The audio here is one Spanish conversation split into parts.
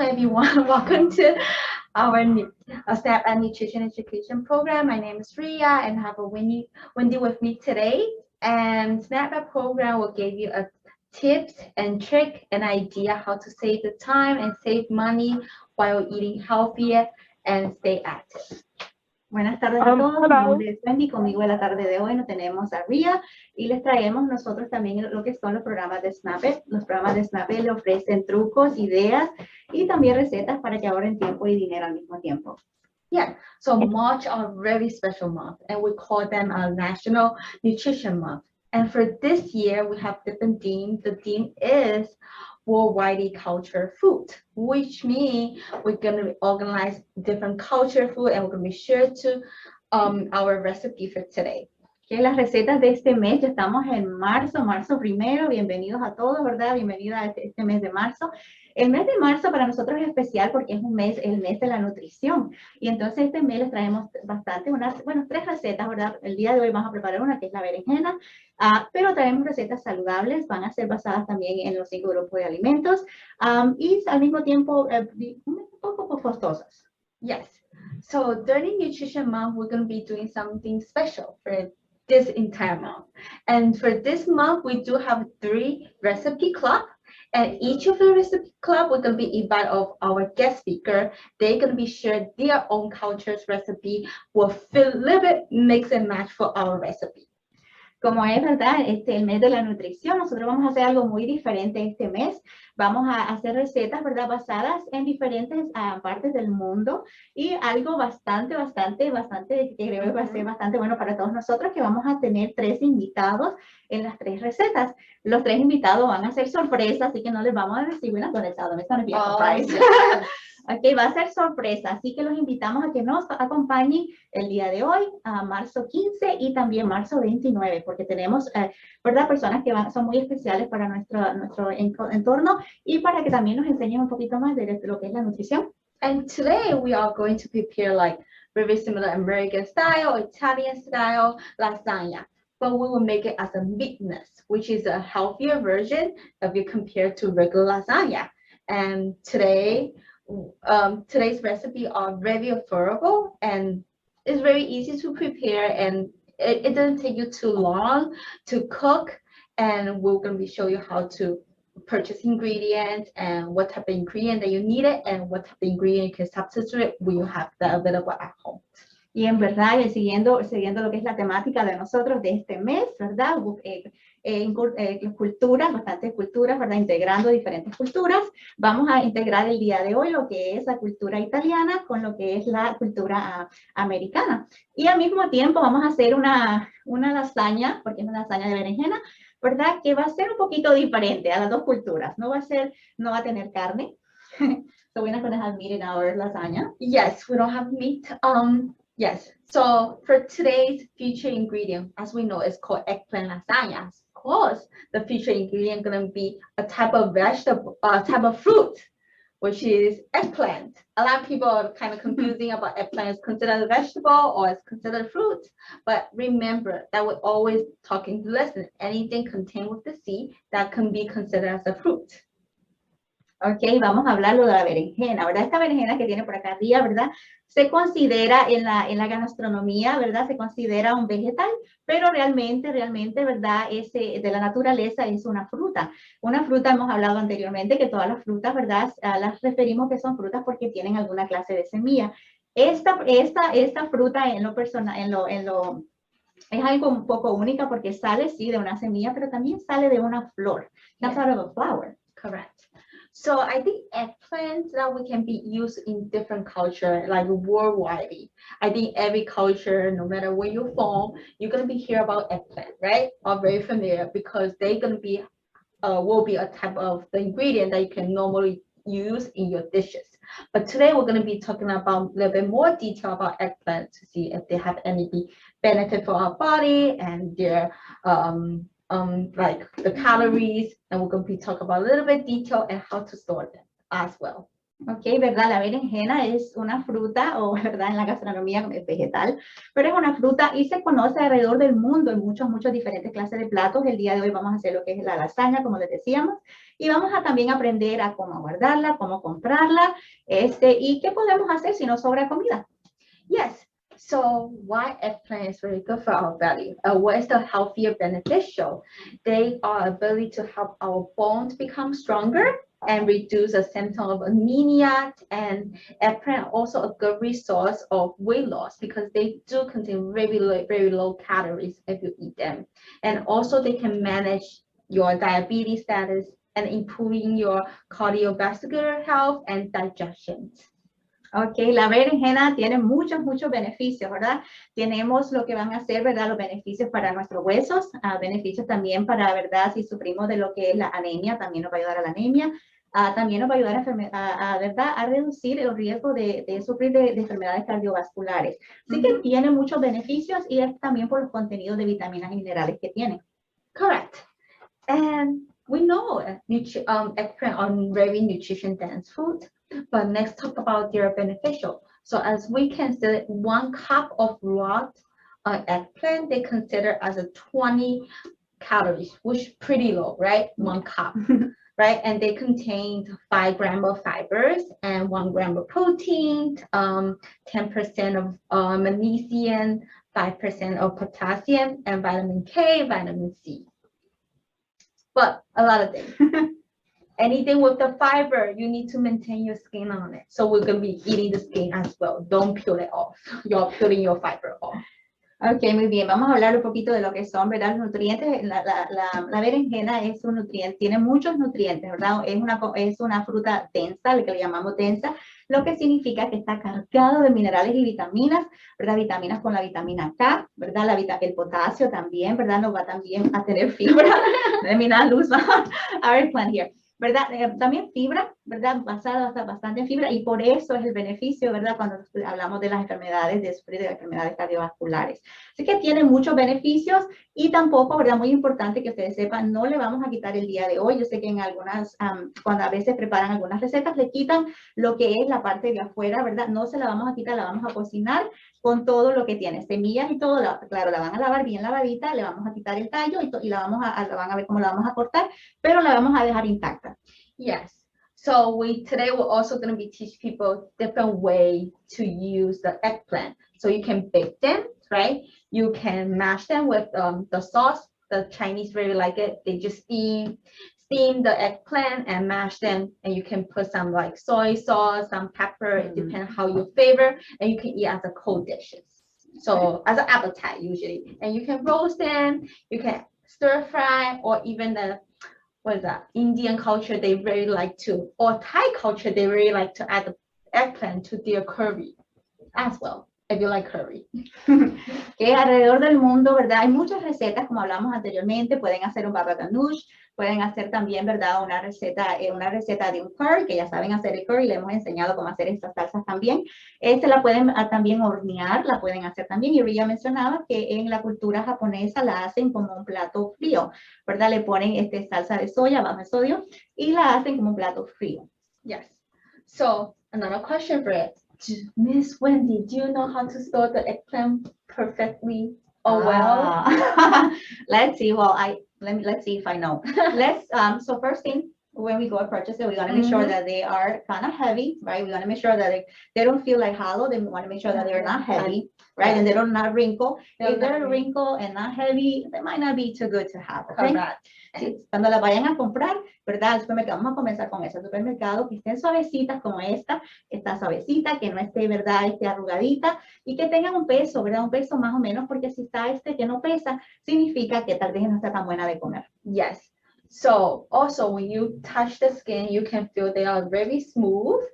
everyone. Welcome to our SNAP and Nutrition Education Program. My name is Ria and I have a Wendy with me today. And SNAP program will give you a tips and trick and idea how to save the time and save money while eating healthier and stay active. Buenas tardes a todos, mi nombre es Wendy, conmigo en la tarde de hoy nos tenemos a Ria y les traemos nosotros también lo que son los programas de SNAP. Los programas de SNAP le ofrecen trucos, ideas y también recetas para que ahorren tiempo y dinero al mismo tiempo. Yeah, so March are very special month and we call them a National Nutrition Month. And for this year, we have different themes. The theme is worldwide culture food, which means we're going to organize different culture food and we're going to be sure to our recipe for today. Okay, las recetas de este mes, ya estamos en marzo primero, bienvenidos a todos, ¿verdad? Bienvenidos a este mes de marzo. El mes de marzo para nosotros es especial porque es el mes de la nutrición. Y entonces este mes les traemos tres recetas, ¿verdad? El día de hoy vamos a preparar una que es la berenjena, pero traemos recetas saludables, van a ser basadas también en los 5 grupos de alimentos y al mismo tiempo un poco costosas. Yes. So during Nutrition Month, we're going to be doing something special for this entire month. And for this month, we do have 3 recipe clubs. And each of the recipe club, we're going to be invite of our guest speaker. They're going to be share their own culture's recipe. We'll fill a little bit mix and match for our recipe. Como es verdad, el mes de la nutrición, nosotros vamos a hacer algo muy diferente este mes. Vamos a hacer recetas, ¿verdad? Basadas en diferentes partes del mundo y algo bastante, que creo que va a ser bastante bueno para todos nosotros, que vamos a tener 3 invitados en las 3 recetas. Los 3 invitados van a ser sorpresas, así que no les vamos a decir, we're not going to tell them, it's going to be a surprise. Ok, va a ser sorpresa, así que los invitamos a que nos acompañen el día de hoy, a marzo 15 y también marzo 29, porque tenemos, ¿verdad? Personas que son muy especiales para nuestro entorno y para que también nos enseñen un poquito más de lo que es la nutrición. And today we are going to prepare like very similar American style, Italian style lasagna. But we will make it as a meatness, which is a healthier version if you compare to regular lasagna. And today's recipe are very affordable and it's very easy to prepare and it doesn't take you too long to cook, and we're going to be show you how to purchase ingredients and what type of ingredient that you need it and what type of ingredient you can substitute when you have that available at home. Y en verdad, siguiendo lo que es la temática de nosotros de este mes, ¿verdad? Bastantes culturas, ¿verdad? Integrando diferentes culturas. Vamos a integrar el día de hoy lo que es la cultura italiana con lo que es la cultura americana. Y al mismo tiempo vamos a hacer una lasaña, porque es una lasaña de berenjena, ¿verdad? Que va a ser un poquito diferente a las 2 culturas. No va a tener carne. So we're not going to have meat in our lasagna. Yes, we don't have meat. Yes, so for today's featured ingredient, as we know, it's called eggplant lasagna. Of course, the featured ingredient going to be a type of vegetable, type of fruit, which is eggplant. A lot of people are kind of confusing about eggplant is considered a vegetable or it's considered a fruit. But remember that we're always talking to lesson. Anything contained with the seed that can be considered as a fruit. Ok, vamos a hablarlo de la berenjena, ¿verdad? Esta berenjena que tiene por acá arriba, ¿verdad? Se considera en la gastronomía, ¿verdad? Se considera un vegetal, pero realmente, ¿verdad? De la naturaleza es una fruta. Una fruta, hemos hablado anteriormente que todas las frutas, ¿verdad? Las referimos que son frutas porque tienen alguna clase de semilla. Esta fruta en lo personal, es algo un poco única porque sale, sí, de una semilla, pero también sale de una flor. That's out of a flower. Correct. So I think eggplants that we can be used in different culture, like worldwide. I think every culture, no matter where you're from, you're gonna be hear about eggplant, right? Are very familiar because they're gonna be, will be a type of the ingredient that you can normally use in your dishes. But today we're gonna be talking about a little bit more detail about eggplant to see if they have any benefit for our body and their like the calories, and we're going to be talking about a little bit detail and how to store them as well. Ok, ¿verdad? La berenjena es una fruta, o ¿verdad? En la gastronomía es vegetal, pero es una fruta y se conoce alrededor del mundo en muchos diferentes clases de platos. El día de hoy vamos a hacer lo que es la lasaña, como les decíamos, y vamos a también aprender a cómo guardarla, cómo comprarla, y qué podemos hacer si nos sobra comida. Yes. So why eggplant is very good for our belly? What is the healthier beneficial? They are ability to help our bones become stronger and reduce the symptom of anemia. And eggplant also a good resource of weight loss because they do contain very low calories if you eat them. And also they can manage your diabetes status and improving your cardiovascular health and digestion. Ok, la berenjena tiene muchos beneficios, ¿verdad? Tenemos lo que van a ser, ¿verdad? Los beneficios para nuestros huesos, beneficios también para, ¿verdad? Si sufrimos de lo que es la anemia, también nos va a ayudar a la anemia. También nos va a ayudar ¿verdad? A reducir el riesgo de sufrir de enfermedades cardiovasculares. Así que tiene muchos beneficios y es también por los contenidos de vitaminas y minerales que tiene. Correct. And we know eggplant are very nutrition dense food, but next talk about their beneficial. So as we consider 1 cup of raw eggplant, they consider as a 20 calories, which is pretty low, right? 1 cup, right? And they contain 5 grams of fibers and 1 gram of protein, 10% of magnesium, 5% of potassium, and vitamin K, vitamin C. But a lot of things. Anything with the fiber, you need to maintain your skin on it. So we're going to be eating the skin as well. Don't peel it off. You're peeling your fiber off. Ok, muy bien. Vamos a hablar un poquito de lo que son, ¿verdad? Los nutrientes. La berenjena es un nutriente, tiene muchos nutrientes, ¿verdad? Es una fruta densa, lo que le llamamos densa, lo que significa que está cargado de minerales y vitaminas, ¿verdad? Vitaminas con la vitamina K, ¿verdad? El potasio también, ¿verdad? Nos va también a tener fibra. Let me lose our plant here. ¿Verdad? También fibra, ¿verdad? Basada bastante en fibra y por eso es el beneficio, ¿verdad? Cuando hablamos de las enfermedades, de sufrir de enfermedades cardiovasculares. Así que tiene muchos beneficios y tampoco, ¿verdad? Muy importante que ustedes sepan, no le vamos a quitar el día de hoy. Yo sé que en algunas, cuando a veces preparan algunas recetas, le quitan lo que es la parte de afuera, ¿verdad? No se la vamos a quitar, la vamos a cocinar con todo lo que tiene, semillas y todo, claro, la van a lavar bien lavadita, le vamos a quitar el tallo y la van a ver cómo la vamos a cortar, pero la vamos a dejar intacta. Yes. So today we're also going to be teach people different way to use the eggplant. So you can bake them, right? You can mash them with the sauce. The Chinese really like it. They just steam the eggplant and mash them, and you can put some like soy sauce, some pepper, it depends how you favor, and you can eat as a cold dishes. So as an appetite usually, and you can roast them, you can stir fry, or even the what is that? Indian culture, they really like to, or Thai culture, they really like to add the eggplant to their curry as well, if you like curry. Que alrededor del mundo, ¿verdad? Hay muchas recetas, como hablamos anteriormente, pueden hacer un baba ganoush, pueden hacer también, ¿verdad? Una receta de un curry, que ya saben hacer el curry, le hemos enseñado cómo hacer estas salsas también. La pueden también hornear, la pueden hacer también. Y Ria mencionaba que en la cultura japonesa la hacen como un plato frío, ¿verdad? Le ponen salsa de soya bajo el sodio y la hacen como un plato frío. Yes. So another question for it. Miss Wendy, do you know how to store the eggplant perfectly or well? Let's see. Well, let's see if I know. So first thing, when we go to purchase it, we want to make sure that they are kind of heavy, right? We want to make sure that they don't feel like hollow. They want to make sure that they're not heavy, right? And they don't not wrinkle. If they're wrinkle and not heavy, they might not be too good to have. Okay. Sí, cuando la vayan a comprar, ¿verdad? Al supermercado, vamos a comenzar con ese supermercado que estén suavecitas como esta suavecita, que no esté, ¿verdad? Esté arrugadita y que tengan un peso, ¿verdad? Un peso más o menos, porque si está que no pesa, significa que tal vez no está tan buena de comer. Yes. So also when you touch the skin, you can feel they are very smooth.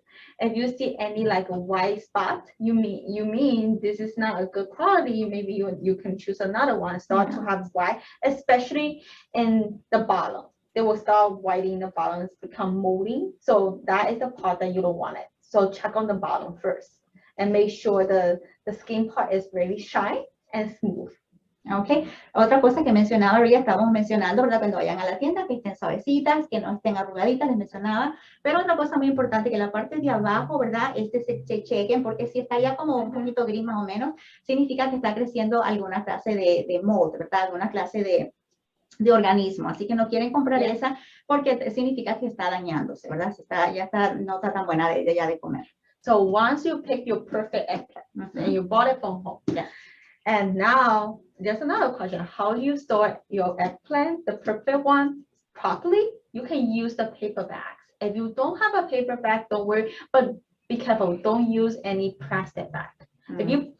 If you see any like a white spot, you mean this is not a good quality. Maybe you can choose another one. Start to have white, especially in the bottom. They will start whitening the bottom, become moldy. So that is the part that you don't want it. So check on the bottom first and make sure the skin part is very shiny and smooth. Ok, otra cosa que mencionaba, ya estábamos mencionando, ¿verdad? Cuando vayan a la tienda, que estén suavecitas, que no estén arrugaditas, les mencionaba. Pero otra cosa muy importante, que la parte de abajo, ¿verdad? Se chequen, porque si está ya como un poquito gris más o menos, significa que está creciendo alguna clase de mold, ¿verdad? Alguna clase de organismo. Así que no quieren comprar esa porque significa que está dañándose, ¿verdad? Ya está, no está tan buena ya de comer. So once you pick your perfect eggplant and you bought it from home, and now there's another question: how do you store your eggplant, the perfect one, properly? You can use the paper bags. If you don't have a paper bag, don't worry, but be careful. Don't use any plastic bag. If you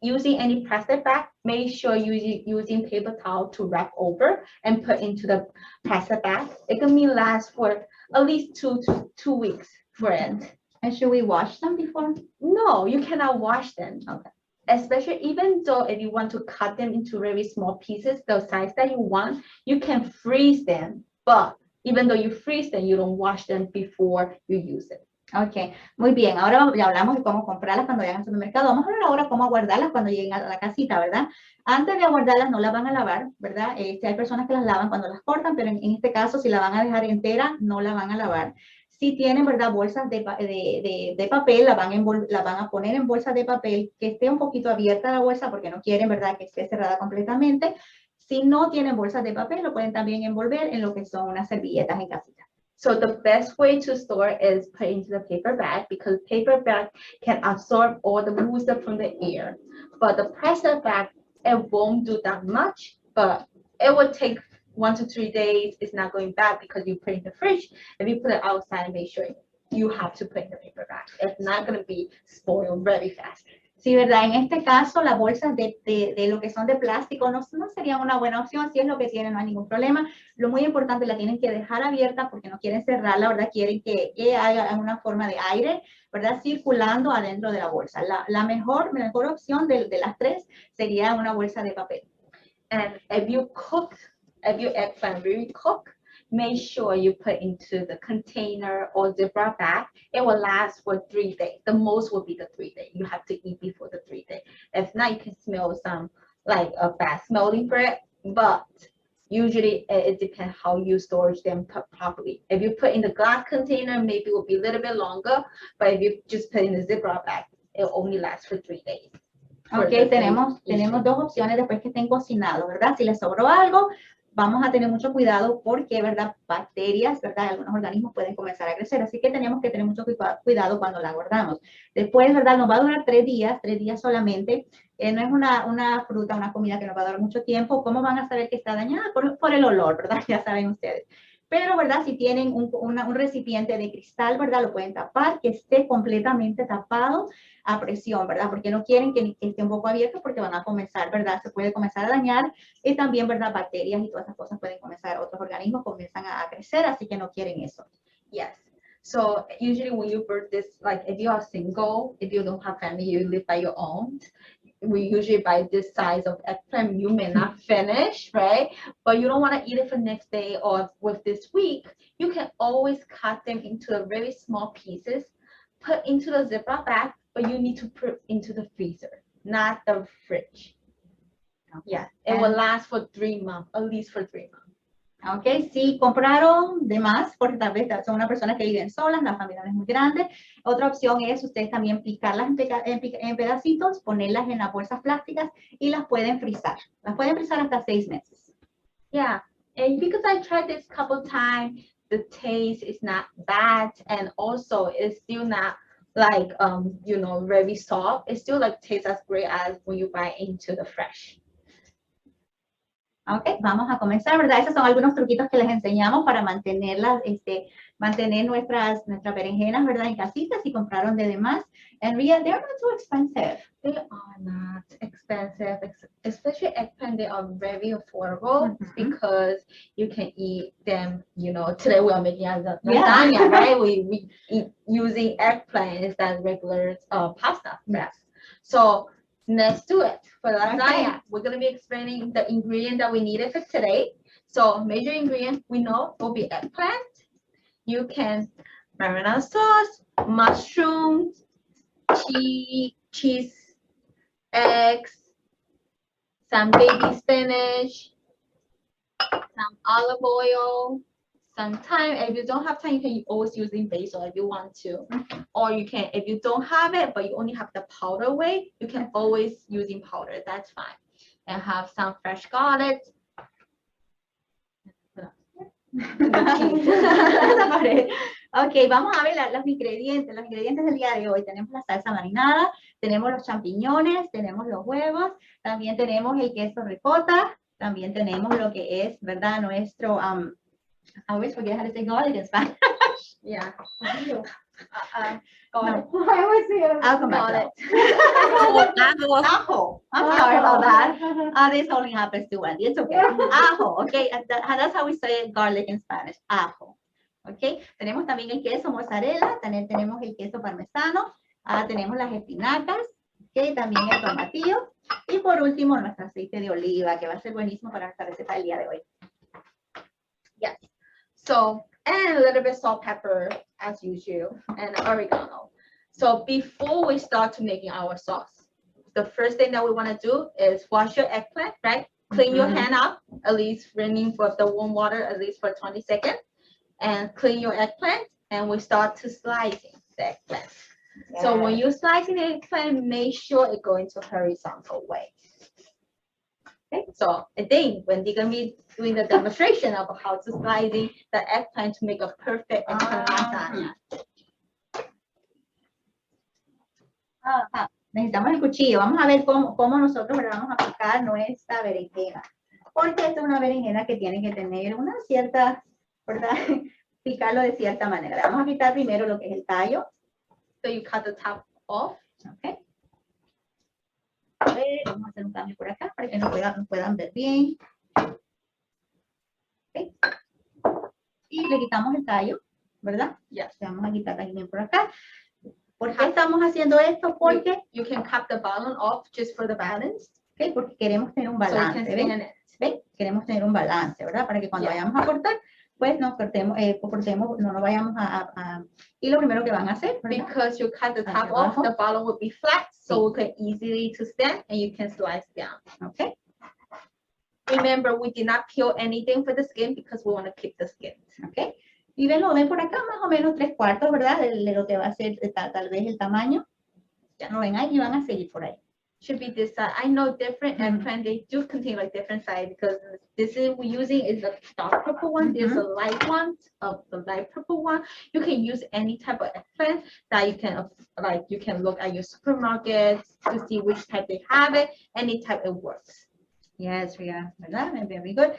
using any plastic bag, make sure using paper towel to wrap over and put into the plastic bag. It can be last for at least 2 weeks for it. And should we wash them before? No, you cannot wash them. Okay. Especially even though if you want to cut them into very small pieces, the size that you want, you can freeze them. But even though you freeze them, you don't wash them before you use it. Ok, muy bien. Ahora ya hablamos de cómo comprarlas cuando vayan al supermercado. Vamos a hablar ahora cómo guardarlas cuando lleguen a la casita, ¿verdad? Antes de guardarlas no las van a lavar, ¿verdad? Hay personas que las lavan cuando las cortan, pero en este caso si la van a dejar entera, no la van a lavar. Si tienen, ¿verdad? Bolsas de papel, la van a poner en bolsas de papel, que esté un poquito abierta la bolsa porque no quieren, ¿verdad? Que esté cerrada completamente. Si no tienen bolsas de papel, lo pueden también envolver en lo que son unas servilletas en casita. So the best way to store is put into the paper bag because paper bag can absorb all the moisture from the air. But the plastic bag, it won't do that much, but it will take 1 to 3 days. It's not going bad because you put it in the fridge. If you put it outside, make sure you have to put in the paper bag. It's not going to be spoiled very fast. Sí, ¿verdad? En este caso, las bolsas de lo que son de plástico no serían una buena opción. Si es lo que tienen, no hay ningún problema. Lo muy importante, la tienen que dejar abierta porque no quieren cerrarla, ¿verdad? Quieren que haya una forma de aire, ¿verdad? Circulando adentro de la bolsa. La mejor opción de las tres sería una bolsa de papel. And if your eggplant really cook, make sure you put into the container or Ziploc bag. It will last for 3 days. The most will be the 3 days. You have to eat before the 3 days. If not, you can smell some like a bad smelling bread, but usually it depends how you store them properly. If you put in the glass container, maybe it will be a little bit longer, but if you just put in the Ziploc bag, it will only last for 3 days. Ok, tenemos dos opciones después que estén cocinados, ¿verdad? Si les sobró algo, vamos a tener mucho cuidado porque, ¿verdad? Bacterias, ¿verdad? Algunos organismos pueden comenzar a crecer, así que tenemos que tener mucho cuidado cuando la guardamos. Después, ¿verdad? Nos va a durar 3 días solamente. No es una fruta, una comida que nos va a durar mucho tiempo. ¿Cómo van a saber que está dañada? Por el olor, ¿verdad? Ya saben ustedes. Pero, ¿verdad? Si tienen un recipiente de cristal, ¿verdad? Lo pueden tapar, que esté completamente tapado a presión, ¿verdad? Porque no quieren que esté un poco abierto porque van a comenzar, ¿verdad? Se puede comenzar a dañar y también, ¿verdad? Bacterias y todas esas cosas pueden comenzar, otros organismos comienzan a crecer, así que no quieren eso. Yes. So usually when you birth this, like if you are single, if you don't have family, you live by your own, we usually buy this size of eggplant. You may not finish, right? But you don't want to eat it for next day or with this week. You can always cut them into very small pieces, put into the Ziploc bag, but you need to put into the freezer, not the fridge. Yeah, it will last for 3 months, at least for 3 months. Ok, si compraron de más, porque tal vez son una persona que viven solas, la familia no es muy grande, otra opción es ustedes también picarlas en pedacitos, ponerlas en las bolsas plásticas y las pueden frizar. Las pueden frizar hasta 6 meses. Yeah, and because I tried this couple times, the taste is not bad, and also it's still not like very soft. It still like tastes as great as when you buy into the fresh. Ok, vamos a comenzar, ¿verdad? Esos son algunos truquitos que les enseñamos para mantenerlas, mantener nuestras berenjenas, ¿verdad? En casita, si compraron de demás. And Ria, they're not too expensive. They are not expensive, especially eggplant. They are very affordable because you can eat them. Today we are making lasagna, right? We eat using eggplant instead of regular pasta. Yes. So let's do it. For lasagna, we're going to be explaining the ingredient that we needed for today. So major ingredient we know will be eggplant. You can marinara sauce, mushrooms, cheese, eggs, some baby spinach, some olive oil, some thyme. If you don't have time, you can always use basil if you want to. Or you can, if you don't have it, but you only have the powder way, you can always use in powder. That's fine. And have some fresh garlic. Ok, vamos a ver los ingredientes. Los ingredientes del día de hoy. Tenemos la salsa marinada, tenemos los champiñones, tenemos los huevos, también tenemos el queso ricota, también tenemos lo que es, ¿verdad? Nuestro, I always forget how to say garlic in Spanish. Yeah. No. I always say I'll come back to that. Ajo. I'm sorry about that. This only happens to Wendy. It's okay. Ajo, okay. That's how we say garlic in Spanish. Ajo. Okay. Tenemos también el queso mozzarella. También tenemos el queso parmesano. Tenemos las espinacas. Okay. También el tomatillo. Y por último, nuestro aceite de oliva, que va a ser buenísimo para nuestra receta del día de hoy. Yes. So, and a little bit salt, pepper, as usual, and oregano. So before we start to making our sauce, the first thing that we want to do is wash your eggplant, right? Clean your hand up, at least running for the warm water, at least for 20 seconds, and clean your eggplant, and we start to slicing the eggplant. Yes. So when you're slicing the eggplant, make sure it go into horizontal way. Okay, so I think Wendy gonna be doing the demonstration of how to slicing the eggplant to make a perfect eggplant lasagna. Necesitamos el cuchillo. Vamos a ver cómo nosotros vamos a picar nuestra berenjena. Porque esta es una berenjena que tiene que tener una cierta, ¿verdad? Picarlo de cierta manera. Vamos a quitar primero lo que es el tallo. So you cut the top off. Okay. A ver, vamos a hacer un cambio por acá para que nos puedan ver bien. Okay. Y le quitamos el tallo, ¿verdad? Yes. Vamos a quitar también por acá. ¿Por qué estamos haciendo esto? Porque you can cut the bottom off just for the balance. Okay, porque queremos tener un balance. So ¿ven? Queremos tener un balance, ¿verdad? Para que cuando vayamos a cortar, pues nos cortemos, no nos vayamos a... Y lo primero que van a hacer, ¿verdad? Because you cut the top off, the bottom will be flat, so we can easily to stand and you can slice down. Okay. Remember, we did not peel anything for the skin because we want to keep the skin. Okay. Y ven por acá más o menos 3/4, ¿verdad? De lo que va a ser tal vez el tamaño. Ya lo ven ahí y van a seguir por ahí. Should be this size. I know different eggplant, they do contain like different size because this is we're using is a dark purple one. There's a light one of the light purple one. You can use any type of eggplant that you can like you can look at your supermarkets to see which type they have it. Any type it works. Yes, yeah, ¿verdad? Very good.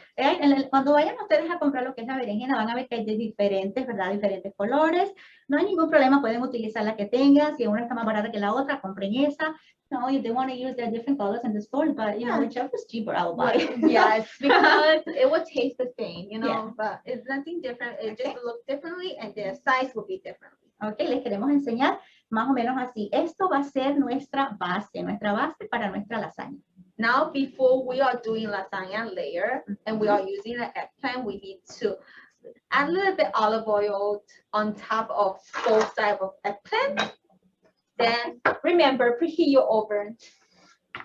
Cuando vayan ustedes a comprar lo que es la berenjena, van a ver que hay de diferentes, ¿verdad? Diferentes colores. No hay ningún problema, pueden utilizar la que tengan. Si una está más barata que la otra, compren esa. No, if they want to use the different colors in the store, but you know, whichever is cheaper, I'll buy it. Yes, because it will taste the same, you know, but it's nothing different. It just looks differently and the size will be different. Ok, les queremos enseñar más o menos así. Esto va a ser nuestra base para nuestra lasaña. Now, before we are doing lasagna layer and we are using the eggplant, we need to add a little bit olive oil on top of both sides of eggplant. Then remember, preheat your oven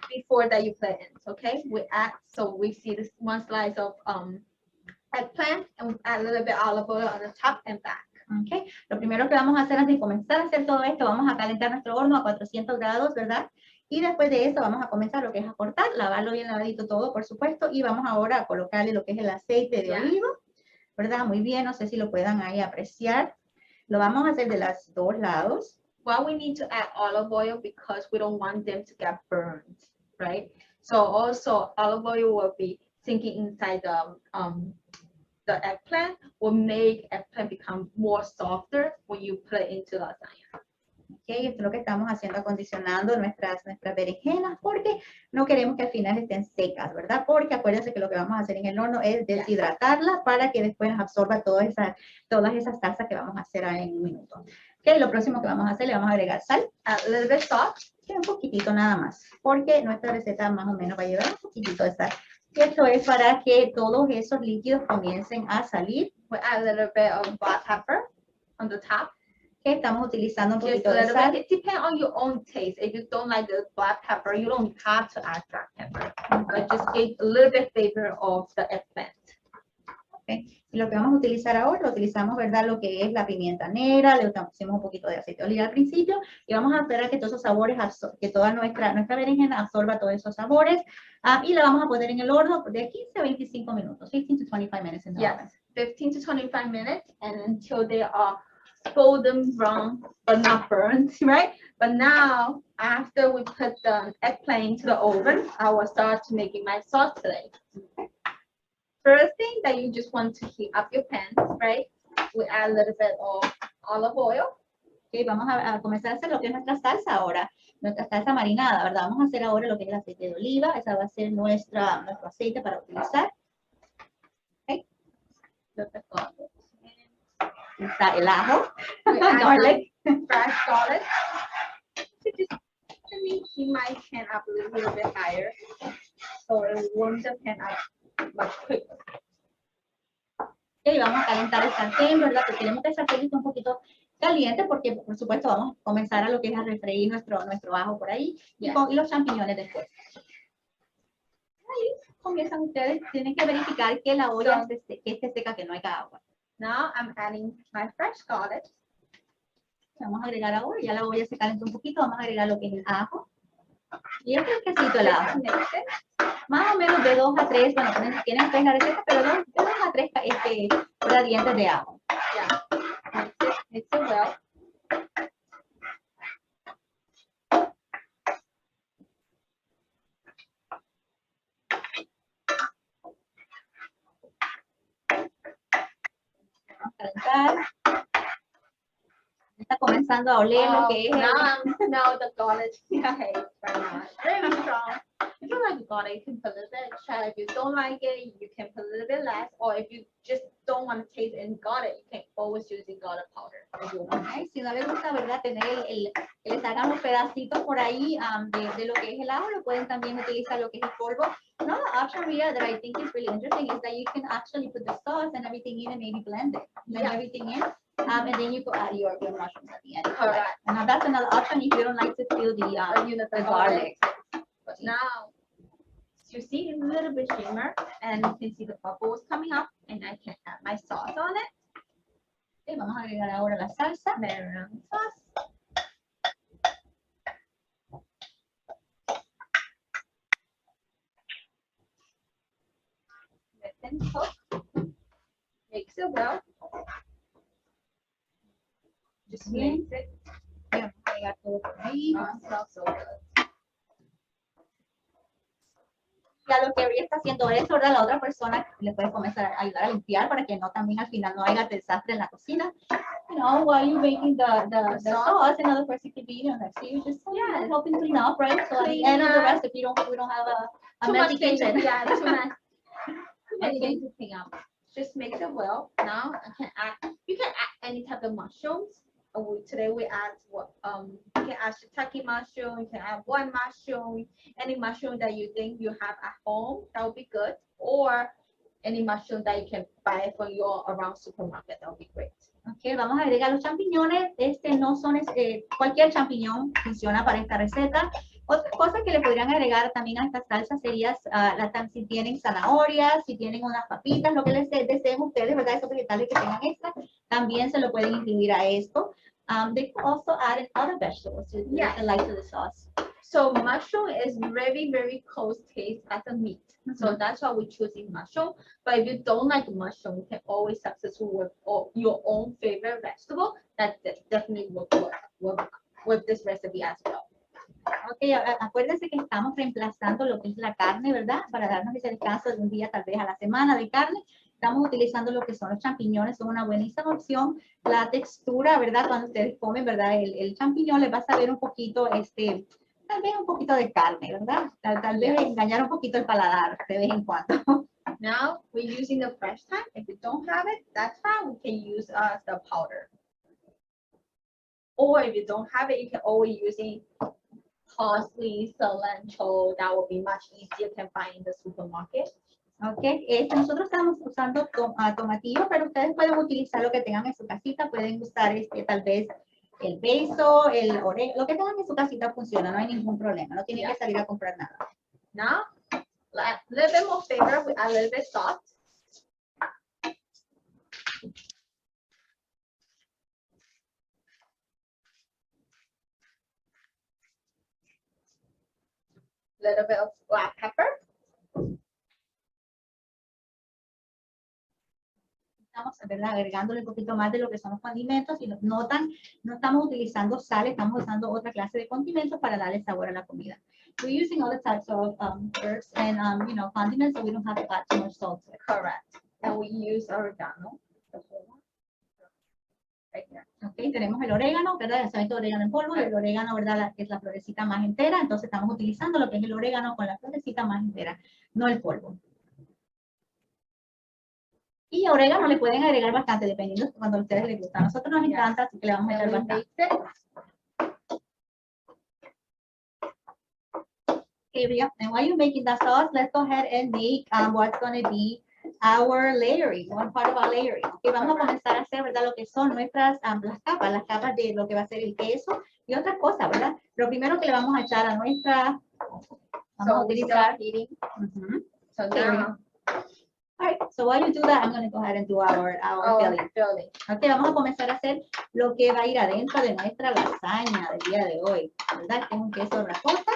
before that you put it in, okay? We add, so we see this one slice of eggplant and we add a little bit olive oil on the top and back. Okay. Lo primero que vamos a hacer antes de comenzar a hacer todo esto, vamos a calentar nuestro horno a 400 grados, ¿verdad? Y después de eso vamos a comenzar lo que es a cortar, lavarlo bien lavadito todo, por supuesto, y vamos ahora a colocarle lo que es el aceite de oliva, ¿verdad? Muy bien, no sé si lo puedan ahí apreciar. Lo vamos a hacer de los dos lados. Well, we need to add olive oil because we don't want them to get burned, right? So also olive oil will be sinking inside the eggplant, will make eggplant become more softer when you put it into lasagna. Okay, esto es lo que estamos haciendo, acondicionando nuestras berenjenas, porque no queremos que al final estén secas, ¿verdad? Porque acuérdense que lo que vamos a hacer en el horno es deshidratarla para que después nos absorba todas esas salsas que vamos a hacer en un minuto. Okay, lo próximo que vamos a hacer, le vamos a agregar sal, a little bit salt, un poquitito nada más, porque nuestra receta más o menos va a llevar un poquitito de sal. Y esto es para que todos esos líquidos comiencen a salir. We add a little bit of black pepper on the top. Estamos utilizando un poquito de sal. It depends on your own taste. If you don't like the black pepper, you don't have to add black pepper. but just give a little bit flavor of the eggplant. Okay. Y lo que vamos a utilizar ahora, utilizamos, ¿verdad? Lo que es la pimienta negra, le pusimos un poquito de aceite de oliva al principio y vamos a esperar que todos esos sabores, que toda nuestra berenjena absorba todos esos sabores y la vamos a poner en el horno de 15 a 25 minutos, 15 to 25 minutes in the oven. 15 to 25 minutes and until they are golden brown, but not burnt, right? But now, after we put the eggplant into the oven, I will start making my sauce today. First thing that you just want to heat up your pan, right? We add a little bit of olive oil. Okay, vamos a comenzar a hacer lo que es nuestra salsa ahora, nuestra salsa marinada, ¿verdad? Vamos a hacer ahora lo que es el aceite de oliva, esa va a ser nuestro aceite para utilizar. Okay. Está el ajo, garlic, fresh garlic. So just let me heat my pan up a little bit higher, so it warms the pan up much quicker. Y vamos a calentar el sartén, ¿verdad? Porque queremos que el sartén esté un poquito caliente porque, por supuesto, vamos a comenzar a lo que es a refreír nuestro ajo por ahí y los champiñones después. Ahí comienzan ustedes, tienen que verificar que la olla esté seca, que no haya agua. Now I'm adding my fresh garlic. Vamos a agregar ahora, ya la olla se calentó un poquito, vamos a agregar lo que es el ajo. Y este es quesito el ajo. Más o menos de 2 a 3, bueno, tienen que la receta, pero de 2 a 3 dientes de ajo. Yeah, mix it well. Vamos a calentar. Está comenzando a oler lo que es. Now the garlic taste very strong. If you like garlic, you can put a little bit extra. If you don't like it, you can put a little bit less. Or if you just don't want to taste any garlic, you can always use the garlic powder. Okay. Si no les gusta, ¿verdad? Tener que les hagan los pedacitos por ahí de lo que es el ajo, lo pueden también utilizar lo que es el polvo. Another option, Rhea, that I think is really interesting is that you can actually put the sauce and everything in and maybe blend it. Blend everything in. And then you could add your mushrooms at the end. Correct. And that's another option if you don't like to feel the garlic. But now, you see a little bit shimmer, and you can see the bubbles coming up, and I can add my sauce on it. Okay, vamos a agregar ahora la salsa. Marinara sauce. Let them cook. Mix it well. Just mix it. Vamos a agregar todo por ahí. Smells so good. Ya lo que Rhea está haciendo eso, ¿verdad? La otra persona le puede comenzar a ayudar a limpiar para que no también al final no haya desastre en la cocina. You know, while you're making the sauce, another person could be eating next to you. Just helping clean up, right? So at the end of the recipe, we don't have a messy kitchen. Yeah, too much. Anything to clean up. Just mix it well. Now you can add any type of mushrooms. Today we add you can add shiitake mushroom, you can add one mushroom, any mushroom that you think you have at home, that would be good, or any mushroom that you can buy from your around supermarket, that would be great. Okay, vamos a agregar los champiñones. No son cualquier champiñón funciona para esta receta. Otra cosa que le podrían agregar también a esta salsa sería si tienen zanahorias, si tienen unas papitas, lo que les deseen ustedes, ¿verdad? Esos vegetales que tengan extra, también se lo pueden incluir a esto. They can also add other vegetables to the sauce. So mushroom is very, very close taste as a meat. So that's why we're choosing mushroom. But if you don't like mushroom, you can always substitute with your own favorite vegetable. That definitely will work with this recipe as well. Ok, acuérdense que estamos reemplazando lo que es la carne, ¿verdad? Para darnos ese descanso de un día tal vez a la semana de carne. Estamos utilizando lo que son los champiñones, son una buenísima opción. La textura, ¿verdad? Cuando ustedes comen, ¿verdad? El champiñón les va a saber un poquito, tal vez un poquito de carne, ¿verdad? Tal vez engañar un poquito el paladar de vez en cuando. Now we're using the fresh thyme. If you don't have it, that's fine. We can use the powder. Or if you don't have it, you can always use parsley, cilantro. That will be much easier to find in the supermarket. Ok, nosotros estamos usando tomatillo, pero ustedes pueden utilizar lo que tengan en su casita. Pueden usar tal vez el basil, el orégano, lo que tengan en su casita funciona, no hay ningún problema. No tienen que salir a comprar nada. Now, A little bit more flavor with a little bit salt. Little bit of black pepper. Estamos, ¿verdad?, agregándole un poquito más de lo que son los condimentos. Si notan, no estamos utilizando sal, estamos usando otra clase de condimentos para darle sabor a la comida. We're using all the types of herbs and you know, condiments, so we don't have to add too much salt to it. Correct. And we use oregano. Right here. Okay, tenemos el orégano, ¿verdad? El sabor de orégano en polvo, y el orégano, ¿verdad?, es la florecita más entera. Entonces estamos utilizando lo que es el orégano con la florecita más entera, no el polvo. Y orégano le pueden agregar bastante, dependiendo de cuando a ustedes les gusta. A nosotros nos encanta, así que le vamos a echar bastante. Okay, Ria, and while you're making that sauce, let's go ahead and make what's going to be our layering, one part of our layering. Okay, vamos a comenzar a hacer, ¿verdad?, lo que son nuestras las capas de lo que va a ser el queso y otras cosas, ¿verdad? Lo primero que le vamos a echar a nuestra, vamos a utilizar. So Okay, now, all right, so while you do that, I'm going to go ahead and do our filling. Okay, vamos a comenzar a hacer lo que va a ir adentro de nuestra lasaña del día de hoy, ¿verdad? Este es un queso ricota,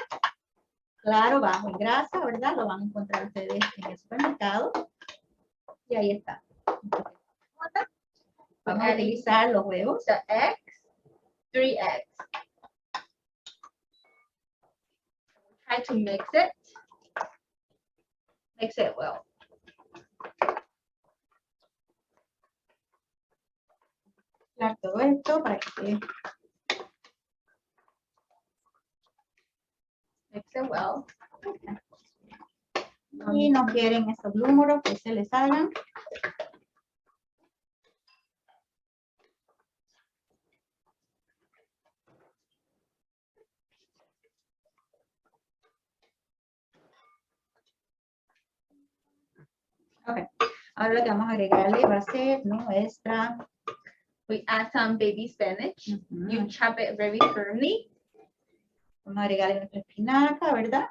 claro, bajo en grasa, ¿verdad? Lo van a encontrar ustedes en el supermercado. Y ahí está. Vamos a utilizar los huevos. the eggs, 3 eggs. Try to mix it. Mix it well. Mezclar todo esto para que Mix it well. y no quieren estos glúmeros que se les salgan. Okay. Ahora lo que vamos a agregarle va a ser nuestra. We add some baby spinach. You chop it very firmly. Vamos a agregarle nuestra espinaca, ¿verdad?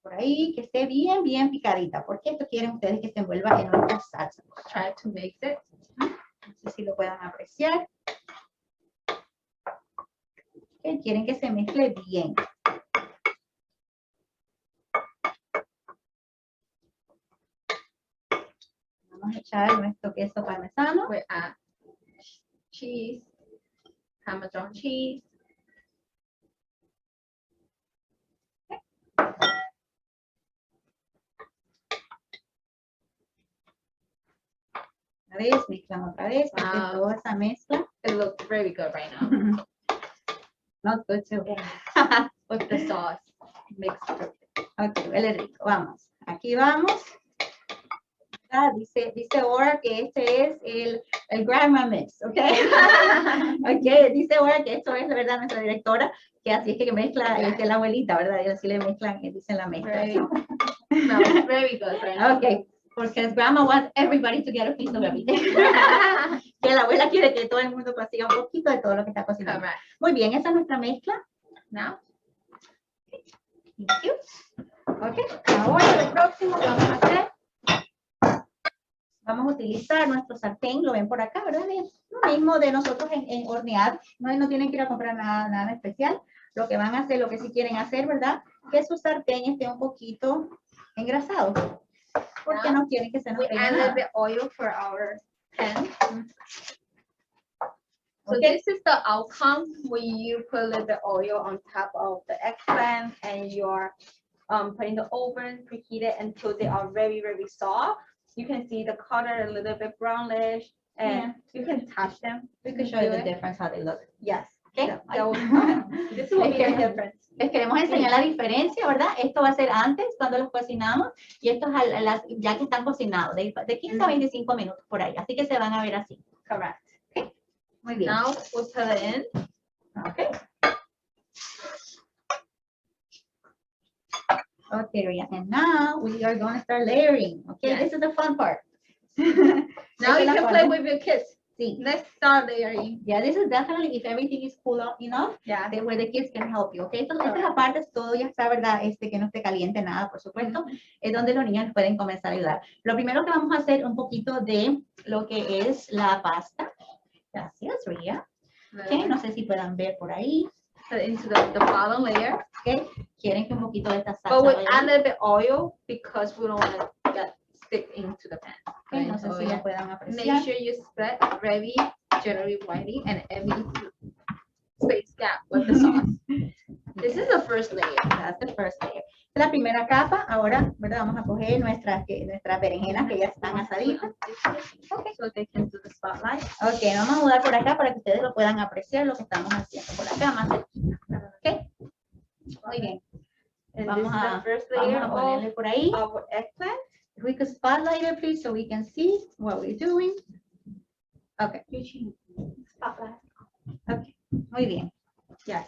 Por ahí, que esté bien, bien picadita, porque esto quieren ustedes que se envuelva en nuestra salsa. Try to mix it. No sé si lo puedan apreciar. Okay, quieren que se mezcle bien. Vamos a echar nuestro queso parmesano. We add cheese, Parmesan cheese. Una vez, mezclamos otra vez, porque Wow. toda esa mezcla. It looks very good right now. Not good too. With the sauce. Mixed perfect. Ok, huele rico. Vamos. Aquí vamos. Ah, dice ahora que este es el grandma mix, ¿ok? Ok, dice ahora que esto es, la verdad, nuestra directora, que así es que mezcla la abuelita, ¿verdad? Y así le mezclan, dicen la mezcla. Right. No, it's very good right now. Ok, porque grandma wants everybody to get a piece of everything. Que la abuela quiere que todo el mundo consiga un poquito de todo lo que está cocinando. Correct. Muy bien, esa es nuestra mezcla. Now, Thank you. Ok, ahora lo próximo que vamos a hacer, vamos a utilizar nuestro sartén, lo ven por acá, ¿verdad? Es lo mismo de nosotros en hornear, no tienen que ir a comprar nada especial. Lo que van a hacer, lo que sí quieren hacer, ¿verdad? Que su sartén esté un poquito engrasado, porque no quieren que se nos we pegue add a little nada. bit oil for our pan. So Okay. this is the outcome when you put a little bit oil on top of the eggplant and you're putting the oven, preheat it until they are very, very soft. You can see the color a little bit brownish and you can touch them. We can show you the difference how they look. Yes. Okay. This will be the difference. Les queremos enseñar la diferencia, ¿verdad? Esto va a ser antes, cuando los cocinamos, y esto es ya que están cocinados, de 15 a 25 minutos por ahí. Así que se van a ver así. Correct. Okay. Muy bien. Now we'll put it in. Okay. Okay, Ria. And now we are going to start layering. Okay, Yes. this is the fun part. Now Esta you es la can play parte. with your kids. Sí. Let's start layering. Yeah, this is definitely if everything is cool enough, Yeah. where the kids can help you, okay? Entonces, esta es la parte, todo ya está, ¿verdad? Que no esté caliente nada, por supuesto, es donde los niños pueden comenzar a ayudar. Lo primero que vamos a hacer un poquito de lo que es la pasta. Gracias, Ria. Okay, no sé si puedan ver por ahí. Put it into the bottom layer. Okay, quieren que un poquito de esta salsa. But we vaya add a ahí? little bit oil because we don't want to get stick into the pan. Okay, no sé So si yeah. lo puedan Make apreciar. sure you spread very generally widely and every space gap with the sauce. This is the first layer. That's the first layer. La primera capa, ahora, ¿verdad? Vamos a coger nuestras berenjenas que ya están asaditas. Okay. So they can do the spotlight. Ok, vamos a mudar por acá para que ustedes lo puedan apreciar lo que estamos haciendo por acá más cerquita. Ok, muy bien. And Vamos this is a, the first layer vamos a ponerle por ahí. of our eggplant. If we could spotlight it, please, so we can see what we're doing. Ok, Spotlight. ok, muy bien. Yes.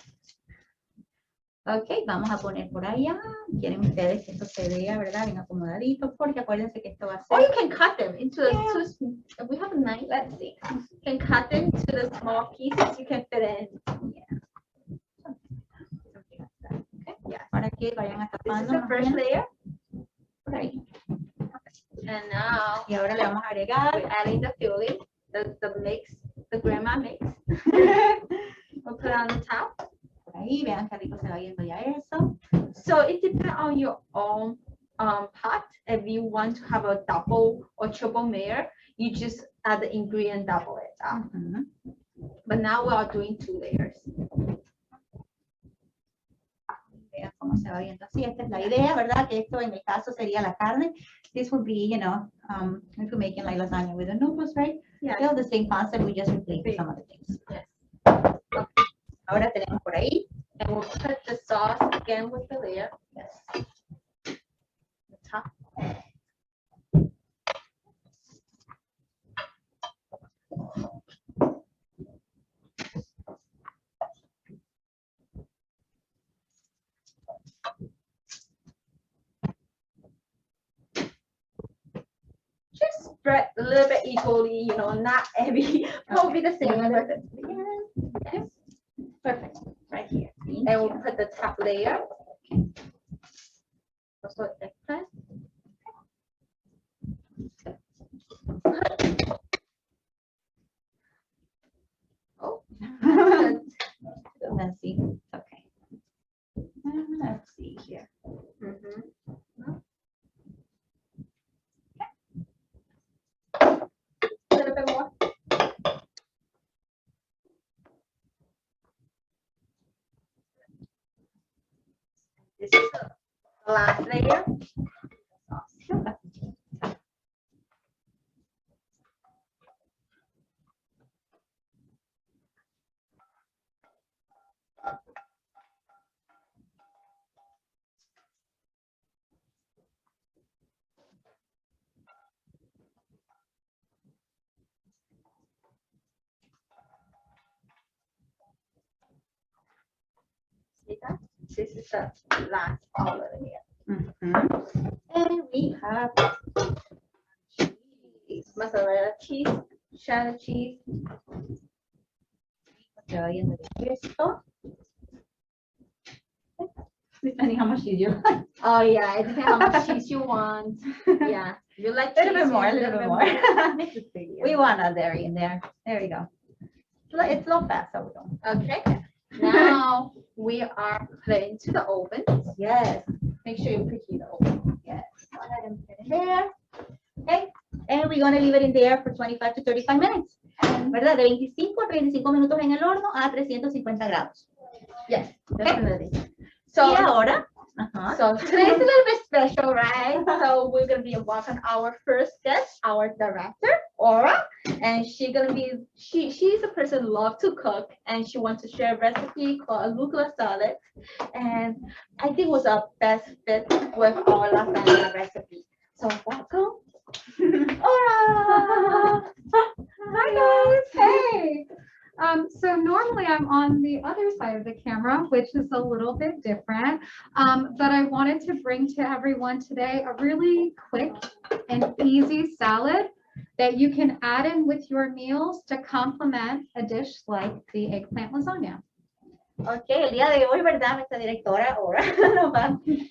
Ok, vamos a poner por allá. Quieren ustedes que esto se vea, ¿verdad? Bien acomodadito, porque acuérdense que esto va a Or ser. you can cut them into the Yeah. two. If we have a knife, let's see. You can cut them to the small pieces you can fit in. Okay, Yeah. para que vayan This is tapando the más first bien layer. por ahí. And now Y ahora le vamos a agregar. we're adding the filling, the mix, the grandma mix. We'll put it on the top. Por ahí, vean qué rico se va viendo ya eso. So it depends on your own pot. If you want to have a double or triple layer, you just add the ingredient, double it up. Ujú. But now we are doing 2 layers. Vean cómo se va viendo así. Esta es la idea, ¿verdad? Que esto en el caso sería la carne. This would be, you know, if you're making like lasagna with the noodles, right? Yeah. Still the same concept, we just replace Sí. some of the things. Yes. Ahora tenemos por ahí. And we'll put the sauce again with the layer. Yes. The top. Just spread a little bit equally, you know, not every, probably the same. Yeah. But yes. Perfect, right here. And we'll put the top layer. Also eggplant. Oh, Let's see. Okay. Let's see here. mhm. A little bit more. This is the last layer. See that? This is the last color here. Ujú. And we have Cheese, mozzarella cheese, cheddar cheese. se va viendo bien esto. Depending how much you do. Oh yeah, it depends how much cheese you want. Yeah, you like A little cheese, bit more, a you little bit more. Make it bigger. We want a dairy in there. There we go. It's low fat, so we don't. Okay, now we are putting into the oven. Yes. Make sure you preheat the oven. Yes. Go ahead and put it in there. Okay. And we're gonna leave it in there for 25 to 35 minutes. ¿Verdad? De 25 a 35 minutos en el horno a 350 grados. Yes, definitely. Y So, ahora, ajá. so today's a little bit special, right? So we're gonna be welcoming our first guest, our director, Aura, and she's she's a person who loves to cook, and she wants to share a recipe called arugula salad, and I think it was a best fit with our lasagna recipe. So welcome, Aura. Hi guys, hey. So normally I'm on the other side of the camera, which is a little bit different. But I wanted to bring to everyone today a really quick and easy salad that you can add in with your meals to complement a dish like the eggplant lasagna. Ok, el día de hoy, ¿verdad? Nuestra directora ahora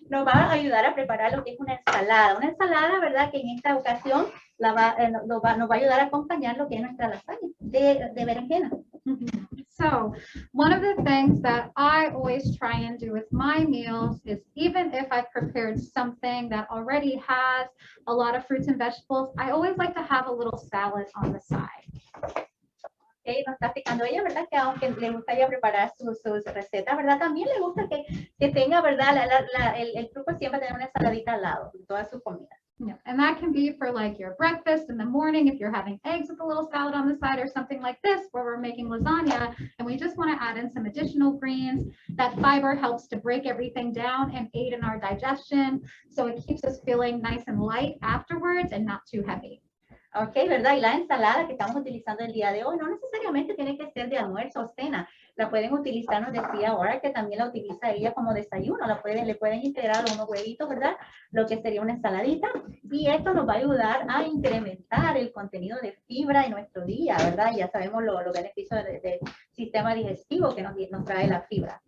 nos va a ayudar a preparar lo que es una ensalada. Una ensalada, ¿verdad? Que en esta ocasión nos va a ayudar a acompañar lo que es nuestra lasaña de berenjena. So one of the things that I always try and do with my meals is even if I've prepared something that already has a lot of fruits and vegetables, I always like to have a little salad on the side. Okay, nos está explicando ella, ¿verdad? Que aunque le gusta ya preparar sus recetas, ¿verdad? También le gusta que tenga, ¿verdad? El truco es siempre tener una ensaladita al lado de todas sus comidas. Yeah, and that can be for like your breakfast in the morning if you're having eggs with a little salad on the side or something like this where we're making lasagna and we just want to add in some additional greens. That fiber helps to break everything down and aid in our digestion, so it keeps us feeling nice and light afterwards and not too heavy. Ok, ¿verdad? Y la ensalada que estamos utilizando el día de hoy no necesariamente tiene que ser de almuerzo o cena. La pueden utilizar, nos decía ahora que también la utiliza ella como desayuno. Le pueden integrar unos huevitos, ¿verdad? Lo que sería una ensaladita. Y esto nos va a ayudar a incrementar el contenido de fibra en nuestro día, ¿verdad? Ya sabemos los beneficios del sistema digestivo que nos trae la fibra.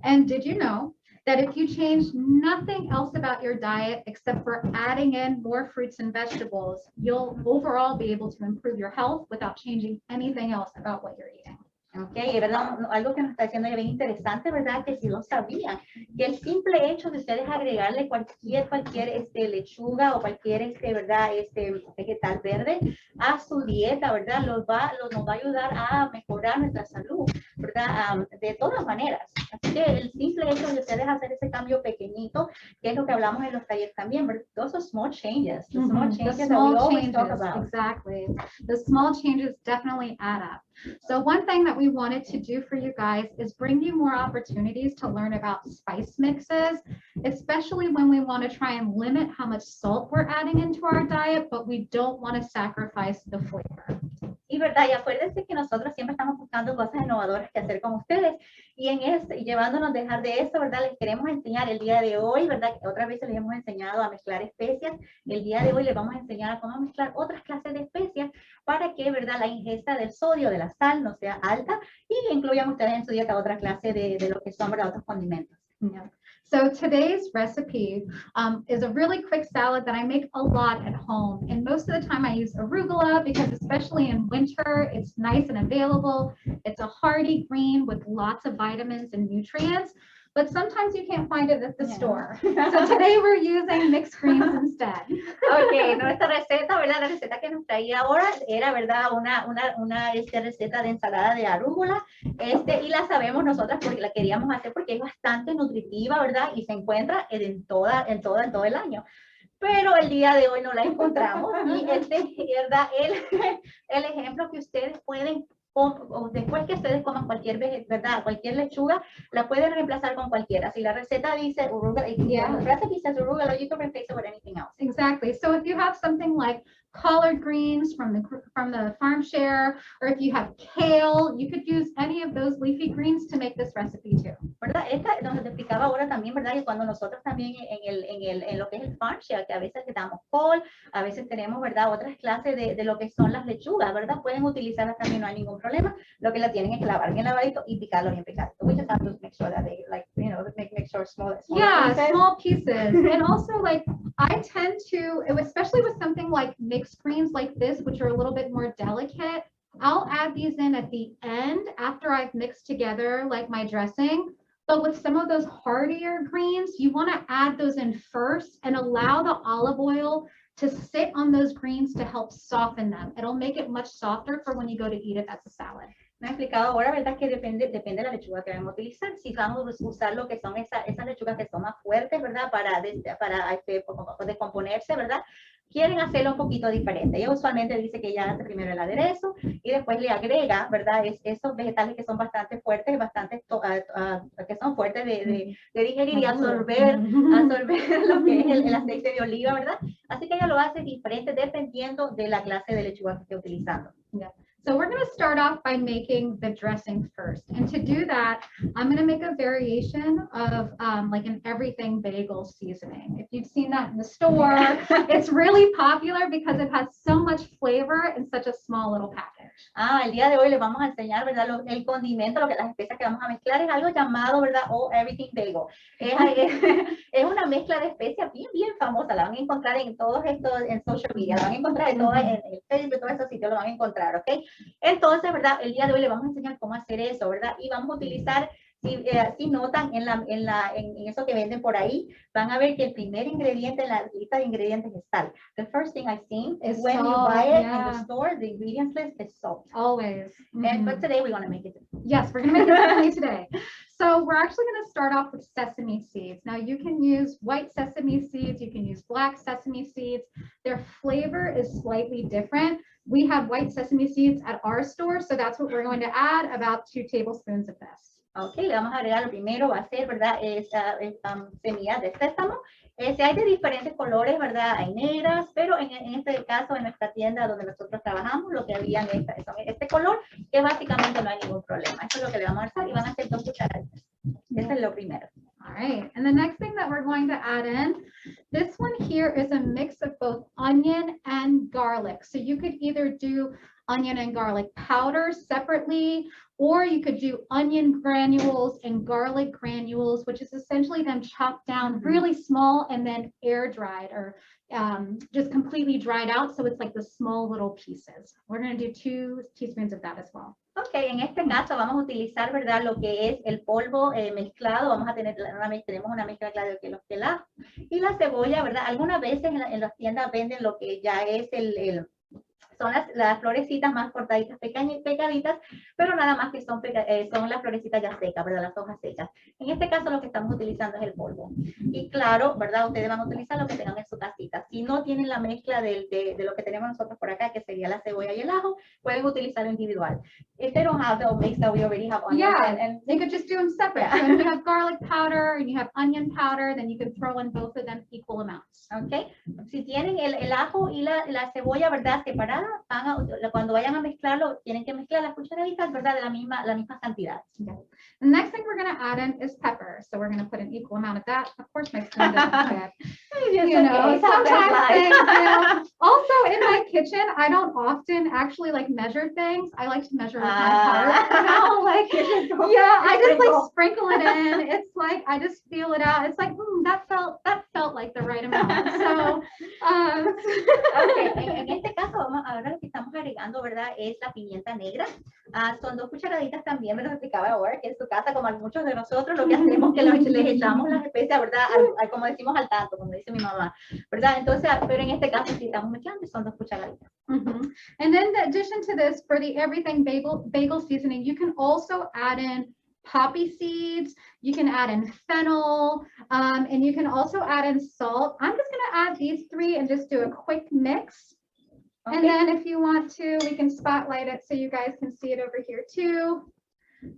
And did you know that if you change nothing else about your diet except for adding in more fruits and vegetables, you'll overall be able to improve your health without changing anything else about what you're eating. Ok, ¿verdad? Algo que nos está diciendo bien interesante, ¿verdad? Que si lo sabían, que el simple hecho de ustedes agregarle cualquier lechuga o cualquier, ¿verdad? Vegetal verde a su dieta, ¿verdad? Nos va a ayudar a mejorar nuestra salud, ¿verdad? De todas maneras. Así que el simple hecho de ustedes hacer ese cambio pequeñito, que es lo que hablamos en los talleres también, ¿verdad? Those are small changes. The small changes that we always talk about. Exactly. The small changes definitely add up. So one thing that we wanted to do for you guys is bring you more opportunities to learn about spice mixes, especially when we want to try and limit how much salt we're adding into our diet, but we don't want to sacrifice the flavor. Y verdad, y acuérdense que nosotros siempre estamos buscando cosas innovadoras que hacer con ustedes y llevándonos a dejar de eso, ¿verdad? Les queremos enseñar el día de hoy, ¿verdad? Que otras veces les hemos enseñado a mezclar especias. El día de hoy les vamos a enseñar a cómo mezclar otras clases de especias para que, ¿verdad? La ingesta del sodio, de la sal no sea alta y incluyan ustedes en su dieta otra clase de lo que son, ¿verdad? Otros condimentos. Yeah. So today's recipe is a really quick salad that I make a lot at home. And most of the time I use arugula because especially in winter, it's nice and available. It's a hearty green with lots of vitamins and nutrients, but sometimes you can't find it at the store. So today we're using mixed greens instead. Ok, nuestra receta, ¿verdad? La receta que nos traía ahora era, ¿verdad? Una receta de ensalada de arúgula, y la sabemos nosotras porque la queríamos hacer porque es bastante nutritiva, ¿verdad? Y se encuentra en todo el año. Pero el día de hoy no la encontramos y ¿verdad? El ejemplo que ustedes pueden después que ustedes coman ¿verdad? Cualquier lechuga, la pueden reemplazar con cualquiera. Si la receta dice arugula, the recipe says arugula, you can replace it with anything else. Exactly. So if you have something like collard greens from the farm share, or if you have kale, you could use any of those leafy greens to make this recipe too. ¿Verdad? Esta nos explicaba ahora también, ¿verdad? Que cuando nosotros también en lo que es el farm share, que a veces le damos col, a veces tenemos, ¿verdad? Otras clases de lo que son las lechugas, ¿verdad? Pueden utilizarlas también, no hay ningún problema. Lo que la tienen es que lavar bien lavadito y picarlo bien picado. We just have to make sure that they, like, you know, make sure small pieces. Small pieces. And also, like, I tend to, especially with something like mixed greens like this, which are a little bit more delicate, I'll add these in at the end after I've mixed together like my dressing. But with some of those heartier greens, you want to add those in first and allow the olive oil to sit on those greens to help soften them. It'll make it much softer for when you go to eat it as a salad. Me ha explicado ahora, ¿verdad? Que depende de la lechuga que vamos a utilizar. Si vamos a usar lo que son esas lechugas que son más fuertes, ¿verdad? Para descomponerse, ¿verdad? Quieren hacerlo un poquito diferente. Ella usualmente dice que ella hace primero el aderezo y después le agrega, ¿verdad? Esos vegetales que son bastante fuertes, que son fuertes de digerir y absorber lo que es el aceite de oliva, ¿verdad? Así que ella lo hace diferente dependiendo de la clase de lechuga que esté utilizando. Yeah. So we're going to start off by making the dressing first. And to do that, I'm going to make a variation of like an everything bagel seasoning. If you've seen that in the store, it's really popular because it has so much flavor in such a small little package. El día de hoy les vamos a enseñar, ¿verdad? El condimento, las especias que vamos a mezclar es algo llamado, ¿verdad? O everything bagel. Es una mezcla de especias bien famosa. La van a encontrar en todos estos, en social media. La van a encontrar en el Facebook, en todos esos sitios lo van a encontrar, ¿ok? Entonces, ¿verdad? El día de hoy le vamos a enseñar cómo hacer eso, ¿verdad? Y vamos a utilizar, si notan en eso que venden por ahí, van a ver que el primer ingrediente en la lista de ingredientes es sal. The first thing I've seen is when you buy it in the store, the ingredients list is salt. Always. But today we're going to make it. Yes, we're going to make it differently today. So we're actually going to start off with sesame seeds. Now you can use white sesame seeds, you can use black sesame seeds. Their flavor is slightly different. We have white sesame seeds at our store, so that's what we're going to add, about 2 tablespoons of this. Ok, le vamos a agregar, lo primero va a ser, ¿verdad? Semillas de sésamo. Hay de diferentes colores, ¿verdad? Hay negras, pero en este caso, en nuestra tienda donde nosotros trabajamos, lo que había son este color, que básicamente no hay ningún problema. Eso es lo que le vamos a hacer y van a ser 2 cucharaditas. Eso es lo primero. All right, and the next thing that we're going to add in, this one here is a mix of both onion and garlic. So you could either do onion and garlic powder separately, or you could do onion granules and garlic granules, which is essentially them chopped down really small and then air dried, or just completely dried out. So it's like the small little pieces. We're going to do 2 teaspoons of that as well. Ok, en este caso vamos a utilizar, ¿verdad? Lo que es el polvo mezclado. Vamos a tener tenemos una mezcla, claro, que los el ajo y la cebolla, ¿verdad? Algunas veces en las tiendas venden lo que ya es son las florecitas más cortaditas, pegaditas, pero nada más que son las florecitas ya secas, ¿verdad? Las hojas secas. En este caso lo que estamos utilizando es el polvo. Y claro, ¿verdad? Ustedes van a utilizar lo que tengan en su casita. Si no tienen la mezcla de lo que tenemos nosotros por acá, que sería la cebolla y el ajo, pueden utilizarlo individual. If they don't have the mix that we already have on, and you could just do them separate. So if you have garlic powder and you have onion powder, then you can throw in both of them equal amounts. Okay. Si tienen el ajo y la cebolla, ¿verdad? Separada, cuando vayan a mezclarlo, tienen que mezclar las cucharaditas, ¿verdad? De la misma cantidad. Okay. The next thing we're going to add in is pepper. So we're going to put an equal amount of that. Of course, my spoon doesn't fit. You know, sometimes things, Also, in my kitchen, I don't often actually like measure things. I like to measure with my heart. You know, like, I just like sprinkle it in. It's like, I just feel it out. It's like, that felt like the right amount. So, okay. En este caso, ahora lo que estamos agregando, ¿verdad? Es la pimienta negra. Son 2 cucharaditas también, me lo explicaba ahora, que en su casa, como a muchos de nosotros, lo que hacemos es que les echamos las especias, ¿verdad? Como decimos al tanto, como dice mi mamá, ¿verdad? Entonces, pero en este caso, si estamos mezclando, son 2 cucharaditas. And then in addition to this, for the everything bagel seasoning, you can also add in poppy seeds, you can add in fennel, and you can also add in salt. I'm just going to add these 3 and just do a quick mix. Okay. And then if you want to, we can spotlight it so you guys can see it over here too.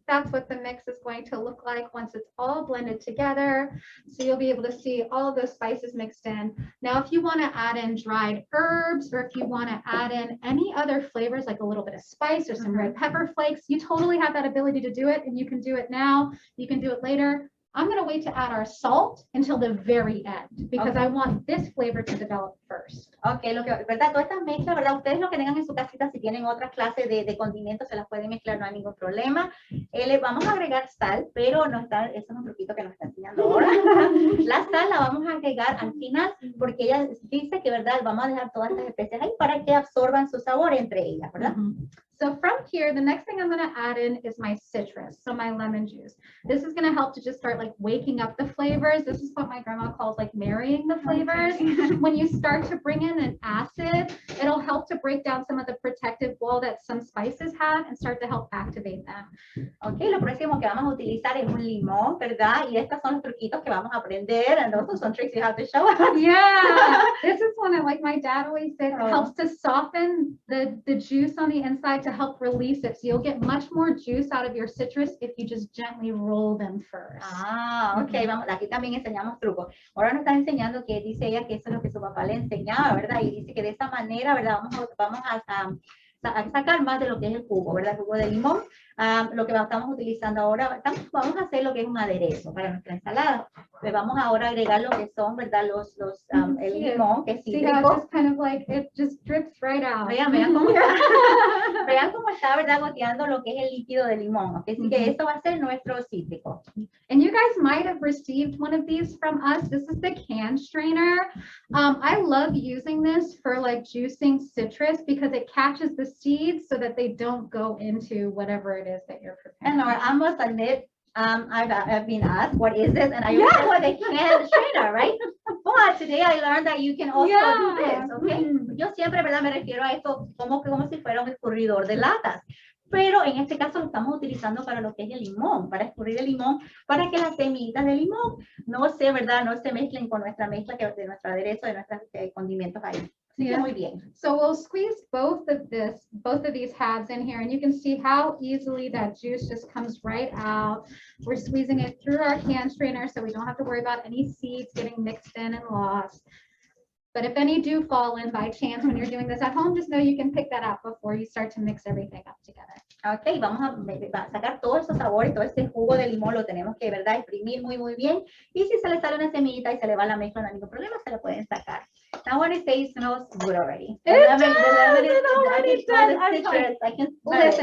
That's what the mix is going to look like once it's all blended together. So you'll be able to see all of those spices mixed in. Now, if you want to add in dried herbs, or if you want to add in any other flavors, like a little bit of spice or some red pepper flakes, you totally have that ability to do it, and you can do it now. You can do it later. I'm going to wait to add our salt until the very end, because I want this flavor to develop first. Okay, ¿verdad? Todas estas mezclas, ¿verdad? Ustedes lo que tengan en su casita, si tienen otras clases de condimentos, se las pueden mezclar, no hay ningún problema. Le vamos a agregar sal, pero no está, eso es un truquito que nos está enseñando ahora. La sal la vamos a agregar al final, porque ella dice que, ¿verdad? Vamos a dejar todas estas especias ahí para que absorban su sabor entre ellas, ¿verdad? So from here, the next thing I'm going to add in is my citrus, so my lemon juice. This is going to help to just start like waking up the flavors. This is what my grandma calls like marrying the flavors. When you start to bring in an acid, it'll help to break down some of the protective wall that some spices have and start to help activate them. Okay, lo próximo que vamos a utilizar es un limón, ¿verdad? Y estos son los truquitos que vamos a aprender, and those are some tricks you have to show us. Yeah, this is one that, like my dad always said, helps to soften the juice on the inside to help release it. So you'll get much more juice out of your citrus if you just gently roll them first. Okay, vamos, aquí también enseñamos trucos. Ahora nos está enseñando que dice ella que eso es lo que su papá le enseñaba, ¿verdad? Y dice que de esa manera, ¿verdad? Vamos a sacar más de lo que es el jugo, ¿verdad? El jugo de limón. Lo que estamos utilizando ahora, vamos a hacer lo que es un aderezo para nuestra ensalada. Le vamos ahora a agregar lo que son, ¿verdad? El limón, que es See how cítrico. it just kind of like, it just drips right out. Vean cómo está, vean cómo está, ¿verdad? Goteando lo que es el líquido de limón. ¿Ok? Así que esto va a ser nuestro cítrico. And you guys might have received one of these from us. This is the can strainer. I love using this for like juicing citrus because it catches the seeds so that they don't go into whatever it is that you're preparing. And I must admit, I've been asked, what is this? And I always know what a can strainer, right? But today I learned that you can also do this, okay? Yo siempre, ¿verdad? Me refiero a esto como si fuera un escurridor de latas. Pero en este caso lo estamos utilizando para lo que es el limón, para escurrir el limón, para que las semillitas de limón no se, ¿verdad? No se mezclen con nuestra mezcla de nuestro aderezo, de nuestros condimentos ahí. Así que muy bien. So we'll squeeze both of these halves in here, and you can see how easily that juice just comes right out. We're squeezing it through our can strainer so we don't have to worry about any seeds getting mixed in and lost. But if any do fall in by chance when you're doing this at home, just know you can pick that up before you start to mix everything up together. Ok, vamos a sacar todos esos sabores, todo ese jugo de limón lo tenemos que, ¿verdad? Exprimir muy bien. Y si se le sale una semillita y se le va la mezcla, no hay ningún problema, se la pueden sacar. Now what it says smells good already. Listen,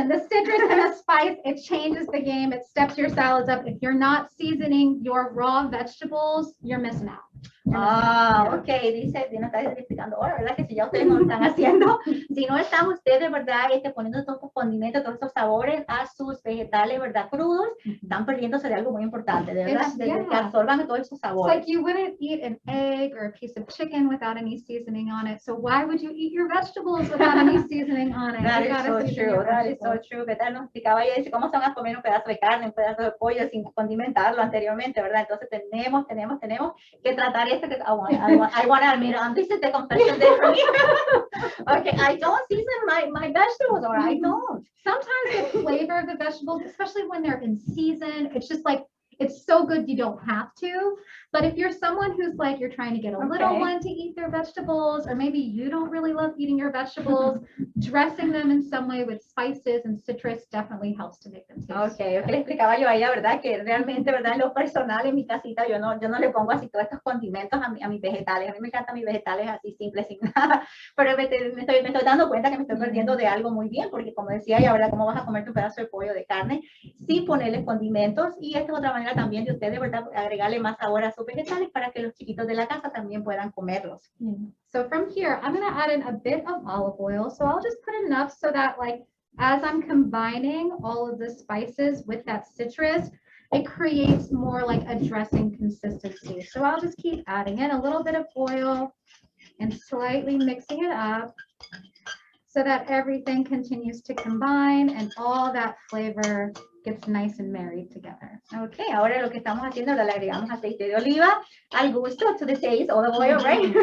the citrus and the spice, it changes the game. It steps your salads up. If you're not seasoning your raw vegetables, you're missing out. Ok, dice, no está explicando ahora, ¿verdad? Que si ya ustedes no lo están haciendo, si no están ustedes, ¿verdad? Poniendo todos estos condimentos, todos estos sabores a sus vegetales, ¿verdad? Crudos, están perdiéndose de algo muy importante, de verdad, que absorban todos esos It's sabores. like you wouldn't eat an egg or a piece of chicken without any seasoning on it. So why would you eat your vegetables without any seasoning on it? That You is gotta so season true, your that is so vegetables. true. ¿Verdad? Nos explicaba ella, dice, ¿cómo se van a comer un pedazo de carne, un pedazo de pollo sin condimentarlo anteriormente, ¿verdad? Entonces tenemos que tratar esto que I want to admit, this is the confession day for me. Okay, I don't season my vegetables, or I don't. Sometimes the flavor of the vegetables, especially when they're in season, it's just like, it's so good you don't have to. But if you're someone who's like, you're trying to get a little one to eat their vegetables, or maybe you don't really love eating your vegetables, dressing them in some way with spices and citrus definitely helps to make them taste. Okay, le explicaba yo a ella, ¿verdad? Que realmente, ¿verdad? En lo personal, en mi casita, yo no le pongo así todos estos condimentos a mis vegetales. A mí me encantan mis vegetales así simples, sin nada. Pero me estoy dando cuenta que me estoy perdiendo de algo muy bien, porque como decía ella, ¿verdad? ¿Cómo vas a comerte un pedazo de pollo de carne sin ponerle condimentos? Y esta es otra manera también de ustedes, ¿verdad? Agregarle más sabor a sus vegetales para que los chiquitos de la casa también puedan comerlos. So from here, I'm going to add in a bit of olive oil. So I'll just put enough so that like, as I'm combining all of the spices with that citrus, it creates more like a dressing consistency. So I'll just keep adding in a little bit of oil and slightly mixing it up so that everything continues to combine and all that flavor gets nice and married together. Ok, ahora lo que estamos haciendo, le agregamos aceite de oliva al gusto, to the taste, olive oil, right?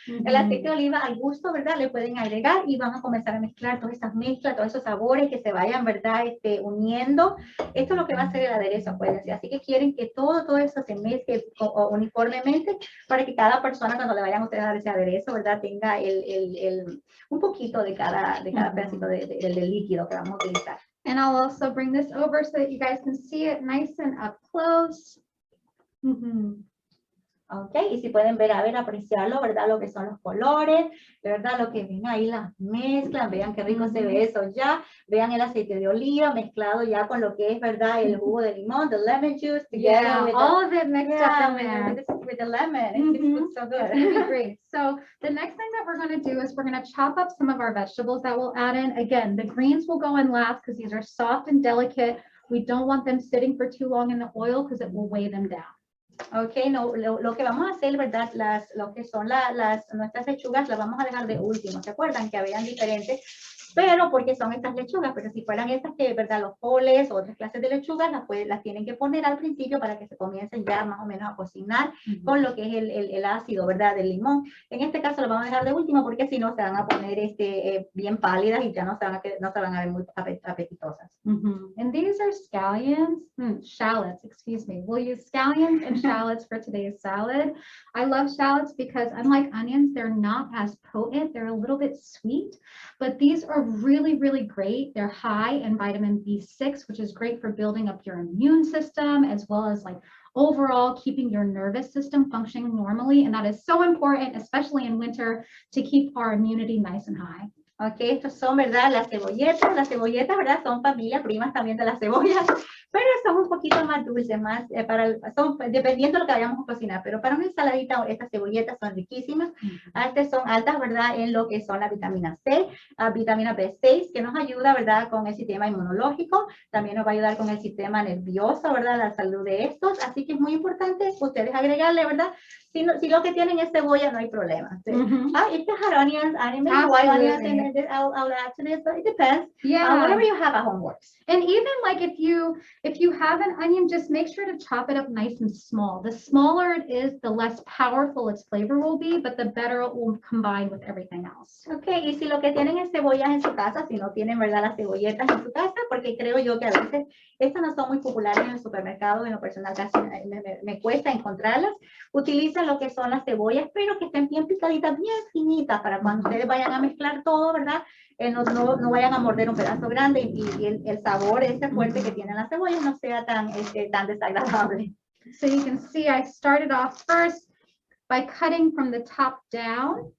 El aceite de oliva al gusto, ¿verdad? Le pueden agregar y van a comenzar a mezclar todas esas mezclas, todos esos sabores que se vayan, ¿verdad? Uniendo. Esto es lo que va a hacer el aderezo, acuérdense. Así que quieren que todo eso se mezcle uniformemente para que cada persona, cuando le vayan a ustedes a dar ese aderezo, ¿verdad? Tenga un poquito de cada pedacito del líquido que vamos a utilizar. And I'll also bring this over so that you guys can see it nice and up close. Ok, y si pueden ver, apreciarlo, ¿verdad? Lo que son los colores, de verdad, lo que ven ahí, las mezclas, vean qué rico se ve eso ya, vean el aceite de oliva mezclado ya con lo que es, ¿verdad? El jugo de limón, the lemon juice, together with all of it mixed up in there. With the lemon, it's so good. It's gonna be great. So the next thing that we're gonna do is we're gonna chop up some of our vegetables that we'll add in. Again, the greens will go in last because these are soft and delicate. We don't want them sitting for too long in the oil because it will weigh them down. Ok, no, lo que vamos a hacer, ¿verdad? Lo que son nuestras lechugas las vamos a dejar de último. ¿Se acuerdan que habían diferentes? Pero porque son estas lechugas, pero si fueran estas que, ¿verdad? Los coles o otras clases de lechugas, las tienen que poner al principio para que se comiencen ya más o menos a cocinar con lo que es el ácido, ¿verdad? Del limón. En este caso lo vamos a dejar de último porque si no se van a poner bien pálidas y ya no se van a ver muy apetitosas. And these are shallots, excuse me. We'll use scallions and shallots for today's salad. I love shallots because unlike onions, they're not as potent. They're a little bit sweet, but these are really, really great. They're high in vitamin B6, which is great for building up your immune system, as well as like overall keeping your nervous system functioning normally. And that is so important, especially in winter, to keep our immunity nice and high. Ok, estos son, ¿verdad? Las cebolletas, ¿verdad? Son familias primas también de las cebollas, pero son un poquito más dulces, más, son dependiendo de lo que vayamos a cocinar, pero para una ensaladita estas cebolletas son riquísimas. Son altas, ¿verdad? En lo que son la vitamina C, vitamina B6, que nos ayuda, ¿verdad? Con el sistema inmunológico, también nos va a ayudar con el sistema nervioso, ¿verdad? La salud de estos, así que es muy importante ustedes agregarle, ¿verdad? Si lo que tienen es cebolla, no hay problema. ¿Sí? If they had onions, white onions, and I'll add to this, but it depends. Yeah. Whatever you have at home works. And even like if you have an onion, just make sure to chop it up nice and small. The smaller it is, the less powerful its flavor will be, but the better it will combine with everything else. Okay, y si lo que tienen es cebollas en su casa, si no tienen, ¿verdad? Las cebolletas en su casa, porque creo yo que a veces estas no son muy populares en el supermercado, en lo personal casi me cuesta encontrarlas. Utilizan lo que son las cebollas, pero que estén bien picaditas, bien finitas, para cuando ustedes vayan a mezclar todo, ¿verdad? No vayan a morder un pedazo grande y el sabor ese fuerte que tienen las cebollas no sea tan desagradable. So you can see I started off first by cutting from the top down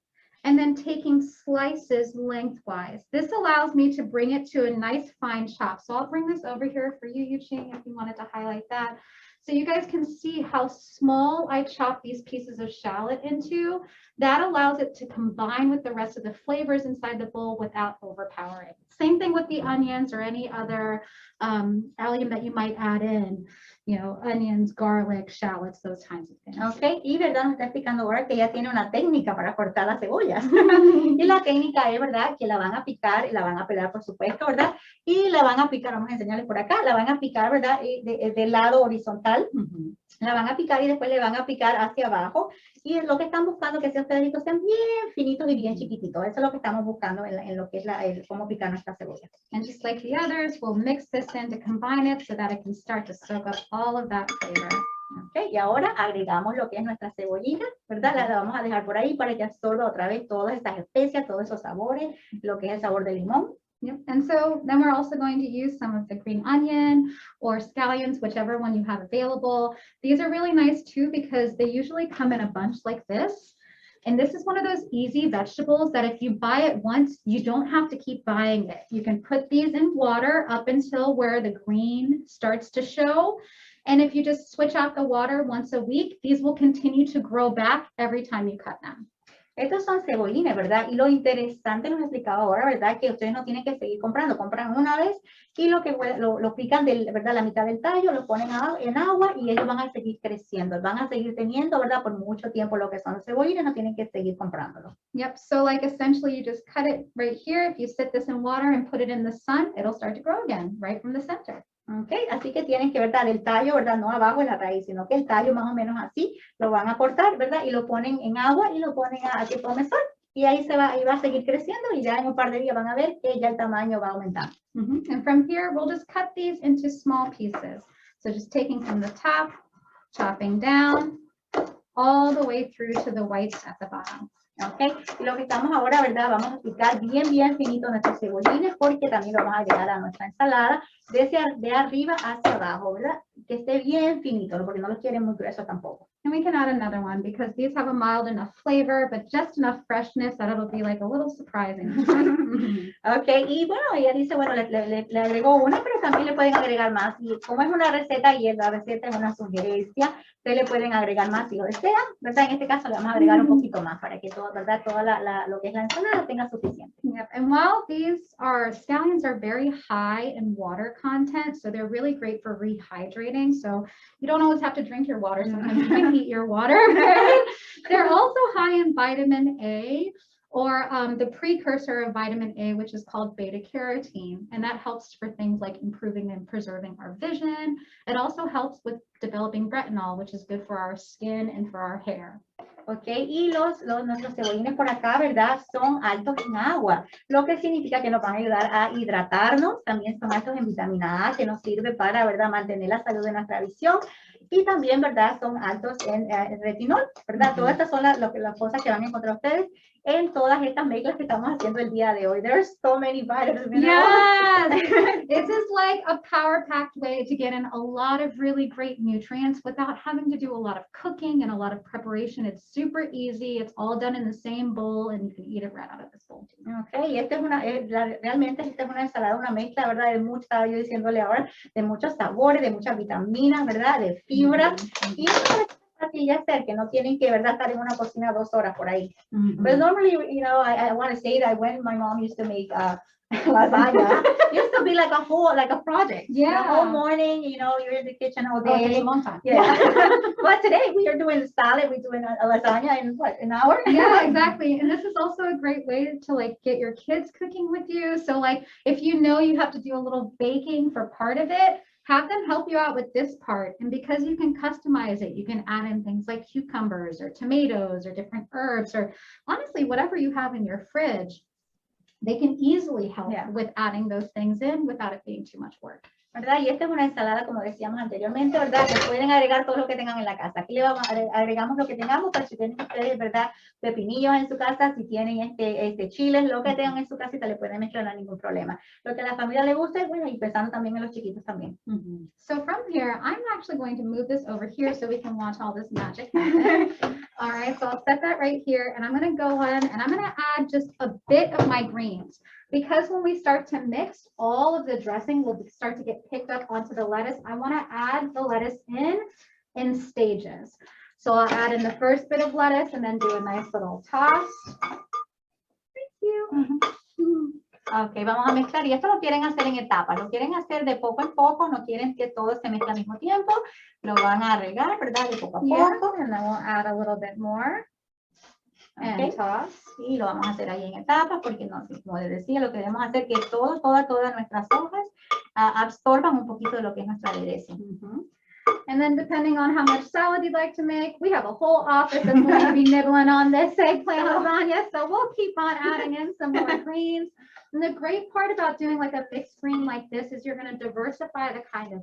and then taking slices lengthwise. This allows me to bring it to a nice fine chop. So I'll bring this over here for you, Yuching, if you wanted to highlight that. So you guys can see how small I chop these pieces of shallot into. That allows it to combine with the rest of the flavors inside the bowl without overpowering. Same thing with the onions or any other allium that you might add in, you know, onions, garlic, shallots, those kinds of things. Ok, y verdad nos está explicando ahora que ella tiene una técnica para cortar las cebollas. Y la técnica es, verdad, que la van a picar y la van a pelar, por supuesto, verdad, y la van a picar, vamos a enseñarles por acá, la van a picar, verdad, del lado horizontal. La van a picar y después le van a picar hacia abajo. Y lo que están buscando que esos pedacitos sean bien finitos y bien chiquititos. Eso es lo que estamos buscando en lo que es cómo picar nuestra cebolla. And just like the others, we'll mix this in to combine it so that it can start to soak up all of that flavor. Okay, y ahora agregamos lo que es nuestra cebollita, ¿verdad? La vamos a dejar por ahí para que absorba otra vez todas estas especias, todos esos sabores, lo que es el sabor del limón. Yep. And so then we're also going to use some of the green onion or scallions, whichever one you have available. These are really nice too because they usually come in a bunch like this. And this is one of those easy vegetables that if you buy it once, you don't have to keep buying it. You can put these in water up until where the green starts to show. And if you just switch out the water once a week, these will continue to grow back every time you cut them. Estos son cebollines, ¿verdad? Y lo interesante, nos he explicado ahora, ¿verdad? Que ustedes no tienen que seguir comprando, compran una vez y lo pican, ¿verdad? La mitad del tallo, lo ponen en agua y ellos van a seguir creciendo, van a seguir teniendo, ¿verdad? Por mucho tiempo lo que son los cebollines, no tienen que seguir comprándolo. Yep, so like essentially you just cut it right here. If you sit this in water and put it in the sun, it'll start to grow again, right from the center. Okay, así que tienen que, ¿verdad? El tallo, ¿verdad? No abajo en la raíz, sino que el tallo más o menos así, lo van a cortar, ¿verdad? Y lo ponen en agua y lo ponen a que tome sol. Y ahí va a seguir creciendo y ya en un par de días van a ver que ya el tamaño va aumentando. And from here, we'll just cut these into small pieces. So just taking from the top, chopping down, all the way through to the whites at the bottom. Okay, y lo que estamos ahora, ¿verdad? Vamos a picar bien finito nuestros cebollines porque también lo vamos a agregar a nuestra ensalada de arriba hacia abajo, ¿verdad? Que esté bien finito, porque no los quieren muy gruesos tampoco. And we can add another one because these have a mild enough flavor, but just enough freshness that it'll be like a little surprising. Okay, y bueno, ella dice, bueno, le agregó una, pero también le pueden agregar más. Y como es una receta y la receta es una sugerencia, ustedes le pueden agregar más si lo desean, ¿verdad? En este caso le vamos a agregar un poquito más para que todo, ¿verdad? Toda lo que es la ensalada tenga suficiente. Yep. And while these scallions are very high in water content, so they're really great for rehydrating. So you don't always have to drink your water. Sometimes you can heat your water. They're also high in vitamin A, or the precursor of vitamin A, which is called beta carotene. And that helps for things like improving and preserving our vision. It also helps with developing retinol, which is good for our skin and for our hair. Ok, y nuestros cebollines por acá, ¿verdad? Son altos en agua, lo que significa que nos van a ayudar a hidratarnos. También son altos en vitamina A, que nos sirve para, ¿verdad? Mantener la salud de nuestra visión. y también, ¿verdad? Son altos en retinol, ¿verdad? Todas estas son las cosas que van a encontrar ustedes en todas estas mezclas que estamos haciendo el día de hoy. There's so many vitamins. Yes, this is like a power-packed way to get in a lot of really great nutrients without having to do a lot of cooking and a lot of preparation. It's super easy. It's all done in the same bowl, and you can eat it right out of this bowl too. Okay, y esta es realmente esta es una ensalada, una mezcla, ¿verdad? De mucho, estaba yo diciéndole ahora, de muchos sabores, de muchas vitaminas, ¿verdad? De fibra. Y es una fácil de hacer, que no tienen que, ¿verdad? Estar en una cocina 2 horas por ahí. But normally, you know, I want to say that when my mom used to make lasagna, it used to be like a project. Yeah. The whole morning, you know, you're in the kitchen all Oh, it takes day. a long time. Yeah. But today we are doing salad, we're doing a lasagna in what, an hour? Yeah, exactly. And this is also a great way to like get your kids cooking with you. So like if you know you have to do a little baking for part of it, have them help you out with this part. And because you can customize it, you can add in things like cucumbers or tomatoes or different herbs or honestly, whatever you have in your fridge, they can easily help with adding those things in without it being too much work. ¿Verdad? Y esta es una ensalada, como decíamos anteriormente, ¿verdad? Que pueden agregar todo lo que tengan en la casa. Aquí le vamos agregamos lo que tengamos, pero si tienen ustedes, ¿verdad? Pepinillos en su casa, si tienen chiles, lo que tengan en su casita, le pueden mezclar, no hay ningún problema. Lo que a la familia le guste, bueno, y pensando también en los chiquitos también. So from here, I'm actually going to move this over here so we can watch all this magic happen. All right, so I'll set that right here, and I'm going to go in and I'm going to add just a bit of my greens. Because when we start to mix, all of the dressing will start to get picked up onto the lettuce. I want to add the lettuce in stages. So I'll add in the first bit of lettuce and then do a nice little toss. Thank you. Ok, vamos a mezclar y esto lo quieren hacer en etapas, lo quieren hacer de poco en poco, no quieren que todo se mezcle al mismo tiempo, lo van a regar, ¿verdad? De poco a poco. And then we'll add a little bit more. And toss. Y lo vamos a hacer ahí en etapas porque no, como les decía, lo que queremos hacer que todas nuestras hojas absorban un poquito de lo que es nuestra aderezo. And then depending on how much salad you'd like to make, we have a whole office that's going to be nibbling on this eggplant lasagna. So we'll keep on adding in some more greens. And the great part about doing like a big screen like this is you're going to diversify the kind of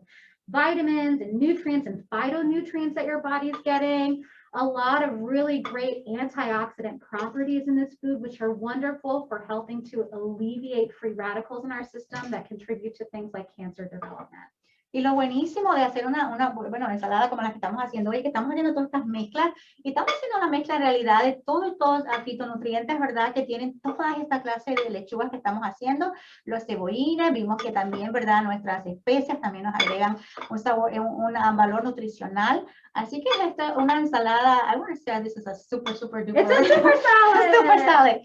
vitamins and nutrients and phytonutrients that your body is getting. A lot of really great antioxidant properties in this food, which are wonderful for helping to alleviate free radicals in our system that contribute to things like cancer development. Y lo buenísimo de hacer una ensalada como la que estamos haciendo hoy, que estamos haciendo todas estas mezclas, y estamos haciendo una mezcla en realidad de todos fitonutrientes, ¿verdad? Que tienen todas esta clase de lechugas que estamos haciendo, los cebollines, vimos que también, ¿verdad? Nuestras especias también nos agregan un sabor, un valor nutricional. Así que esta es una ensalada, I want to say this is a super duper. It's a super salad. Super salad.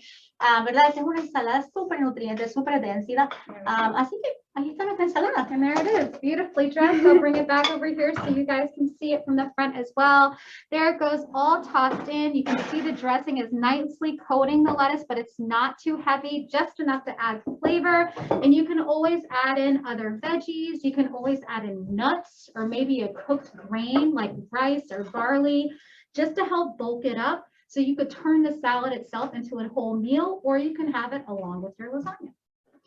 ¿Verdad? Esta es una ensalada súper nutriente, súper densa. Así que ahí está nuestra ensalada. And there it is, beautifully dressed. I'll bring it back over here so you guys can see it from the front as well. There it goes, all tossed in. You can see the dressing is nicely coating the lettuce, but it's not too heavy, just enough to add flavor. And you can always add in other veggies. You can always add in nuts or maybe a cooked grain like rice or barley, just to help bulk it up. So you could turn the salad itself into a whole meal, or you can have it along with your lasagna.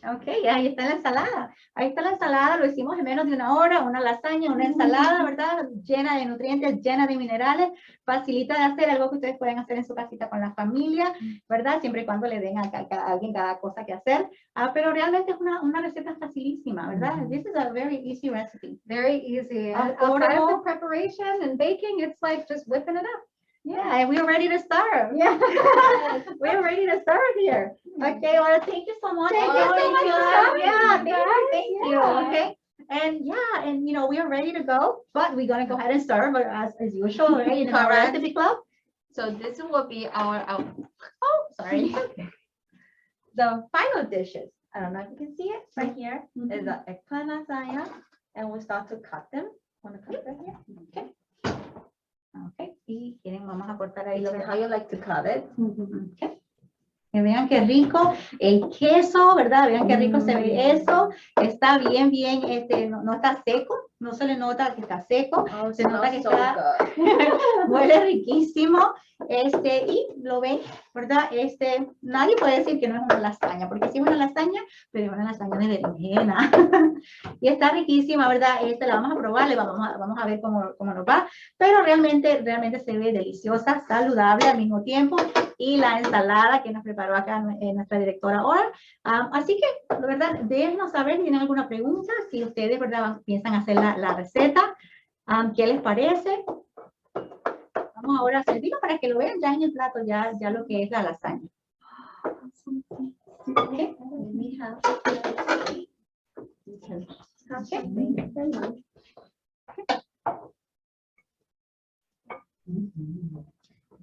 Ok, ahí está la ensalada. Ahí está la ensalada, lo hicimos en menos de una hora, una lasaña, una ensalada, ¿verdad? Llena de nutrientes, llena de minerales, facilita de hacer, algo que ustedes pueden hacer en su casita con la familia, ¿verdad? Siempre y cuando le den a alguien cada cosa que hacer. Pero realmente es una receta facilísima, ¿verdad? This is a very easy recipe. Very easy. Outside of the preparation and baking, it's like just whipping it up. Yeah, and we're ready to serve. Yeah. We're ready to serve here. Okay, well, thank you so much. Thank you so much for having Yeah, me. thank you. Okay. And you know, we are ready to go, but we're gonna go ahead and serve as usual, right? In our Correct. recipe club. So this will be our sorry. The final dishes. I don't know if you can see it right here. Is the eggplant lasagna, and we'll start to cut them. Want to cut right here? Okay. Okay. Y quieren, vamos a cortar ahí lo que How you like to cut it? Okay. Que vean qué rico el queso, ¿verdad? Vean qué rico se ve eso. Está bien, no está seco, no se le nota que está seco. Se nota que está, huele riquísimo. Y lo ven, ¿verdad? Nadie puede decir que no es una lasaña, porque sí es una lasaña, pero es una lasaña de berenjena. Y está riquísima, ¿verdad? La vamos a probar, vamos a ver cómo nos va, pero realmente se ve deliciosa, saludable al mismo tiempo, y la ensalada que nos preparó acá nuestra directora ahora. Así que, la verdad, déjenos saber si tienen alguna pregunta, si ustedes, ¿verdad?, piensan hacer la receta, ¿qué les parece? Vamos ahora a servirlo para que lo vean ya en el plato, ya lo que es la lasaña. Okay.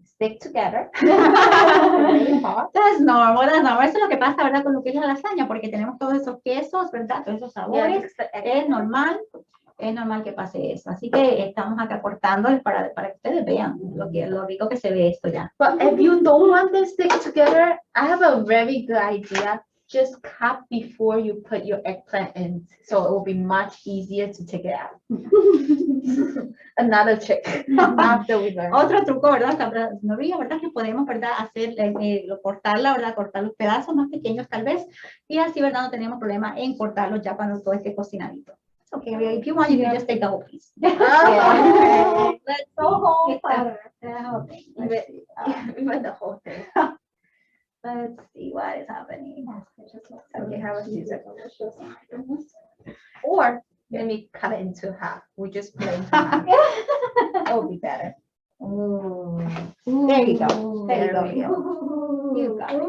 Stick together. That's normal. Eso es lo que pasa, ¿verdad?, con lo que es la lasaña, porque tenemos todos esos quesos, ¿verdad?, todos esos sabores. Es normal que pase eso. Así que estamos acá cortándoles para que ustedes vean lo rico que se ve esto ya. But if you don't want them stick together, I have a very good idea. Just cut before you put your eggplant in, so it will be much easier to take it out. Another trick after we learn. Otro truco, ¿verdad? María, ¿verdad? Que podemos, ¿verdad?, hacer, cortarla, ¿verdad? Cortar los pedazos más pequeños tal vez, y así, ¿verdad?, no tenemos problema en cortarlos ya cuando todo esté cocinadito. Okay, if you want, you can just take the whole piece. Oh, okay. Let's go home platter. Even the whole thing. Let's see what is happening. Okay, have a Caesar. Or let me cut it into half. We just play into half. That would be better. Ooh. There you go. There you go. You got it.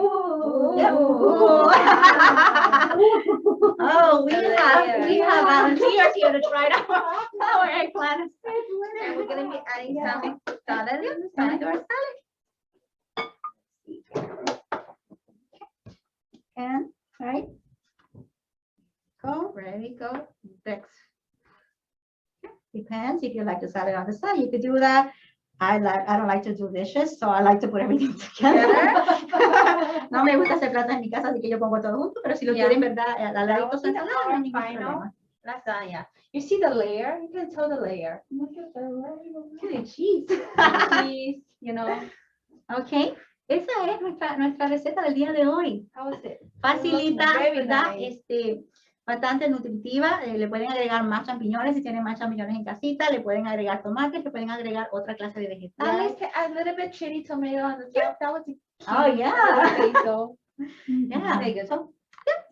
Yep. Oh, we have volunteers here to try our eggplant. And we're gonna be adding some salad in the Some side. to our salad. And right. Go. Ready, go. Next. Depends if you like the salad on the side. You could do that. I don't like to do dishes, so I like to put everything together. No me gusta hacer platos en mi casa, así que yo pongo todo junto, pero si lo quieren, ¿verdad?, al ladito That would be no our hay ningún final problema. lasagna. You see the layer? You can tell the layer. Look at the layer. Cheese. Cheese, you know. Okay. Esa es nuestra receta del día de hoy. How is it? Facilita, It looks very ¿verdad? nice. Bastante nutritiva. Le pueden agregar más champiñones si tienen más champiñones en casita. Le pueden agregar tomates, le pueden agregar otra clase de Yeah, vegetales. you can add a little bit chili tomato on the top. That was cute. Oh, yeah. Basil. Yeah. Very good. So,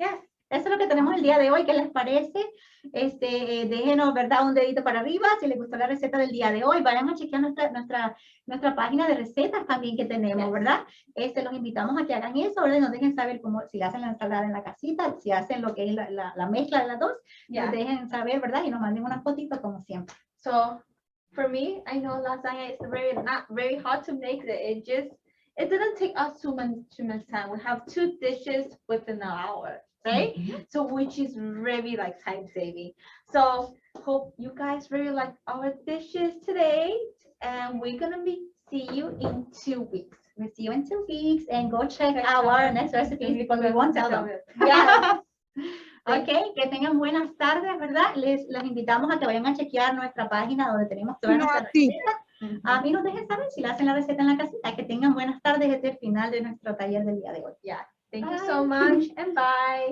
Yes. eso es lo que tenemos el día de hoy. ¿Qué les parece? Déjenos, ¿verdad?, un dedito para arriba si les gustó la receta del día de hoy. Vayan a chequear nuestra página de recetas también que tenemos, Yes. ¿verdad? Los invitamos a que hagan eso, ¿verdad? Y nos dejen saber si hacen la ensalada en la casita, si hacen lo que es la mezcla de las dos. Yeah. Nos dejen saber, ¿verdad? Y nos manden una fotito como siempre. So for me, I know lasagna is not very hard to make. It didn't take us too much time. We have 2 dishes within an hour, right? So which is very like time saving. So hope you guys really like our dishes today, and we're gonna see you in 2 weeks. We'll see you in 2 weeks, and go check our next recipes because we won't tell them. Yeah. Ok, que tengan buenas tardes, ¿verdad? Les invitamos a que vayan a chequear nuestra página donde tenemos todas nuestras recetas. A mí nos dejen saber si la hacen la receta en la casita. Que tengan buenas tardes. Este es el final de nuestro taller del día de hoy. Yeah. Thank you so much, and bye.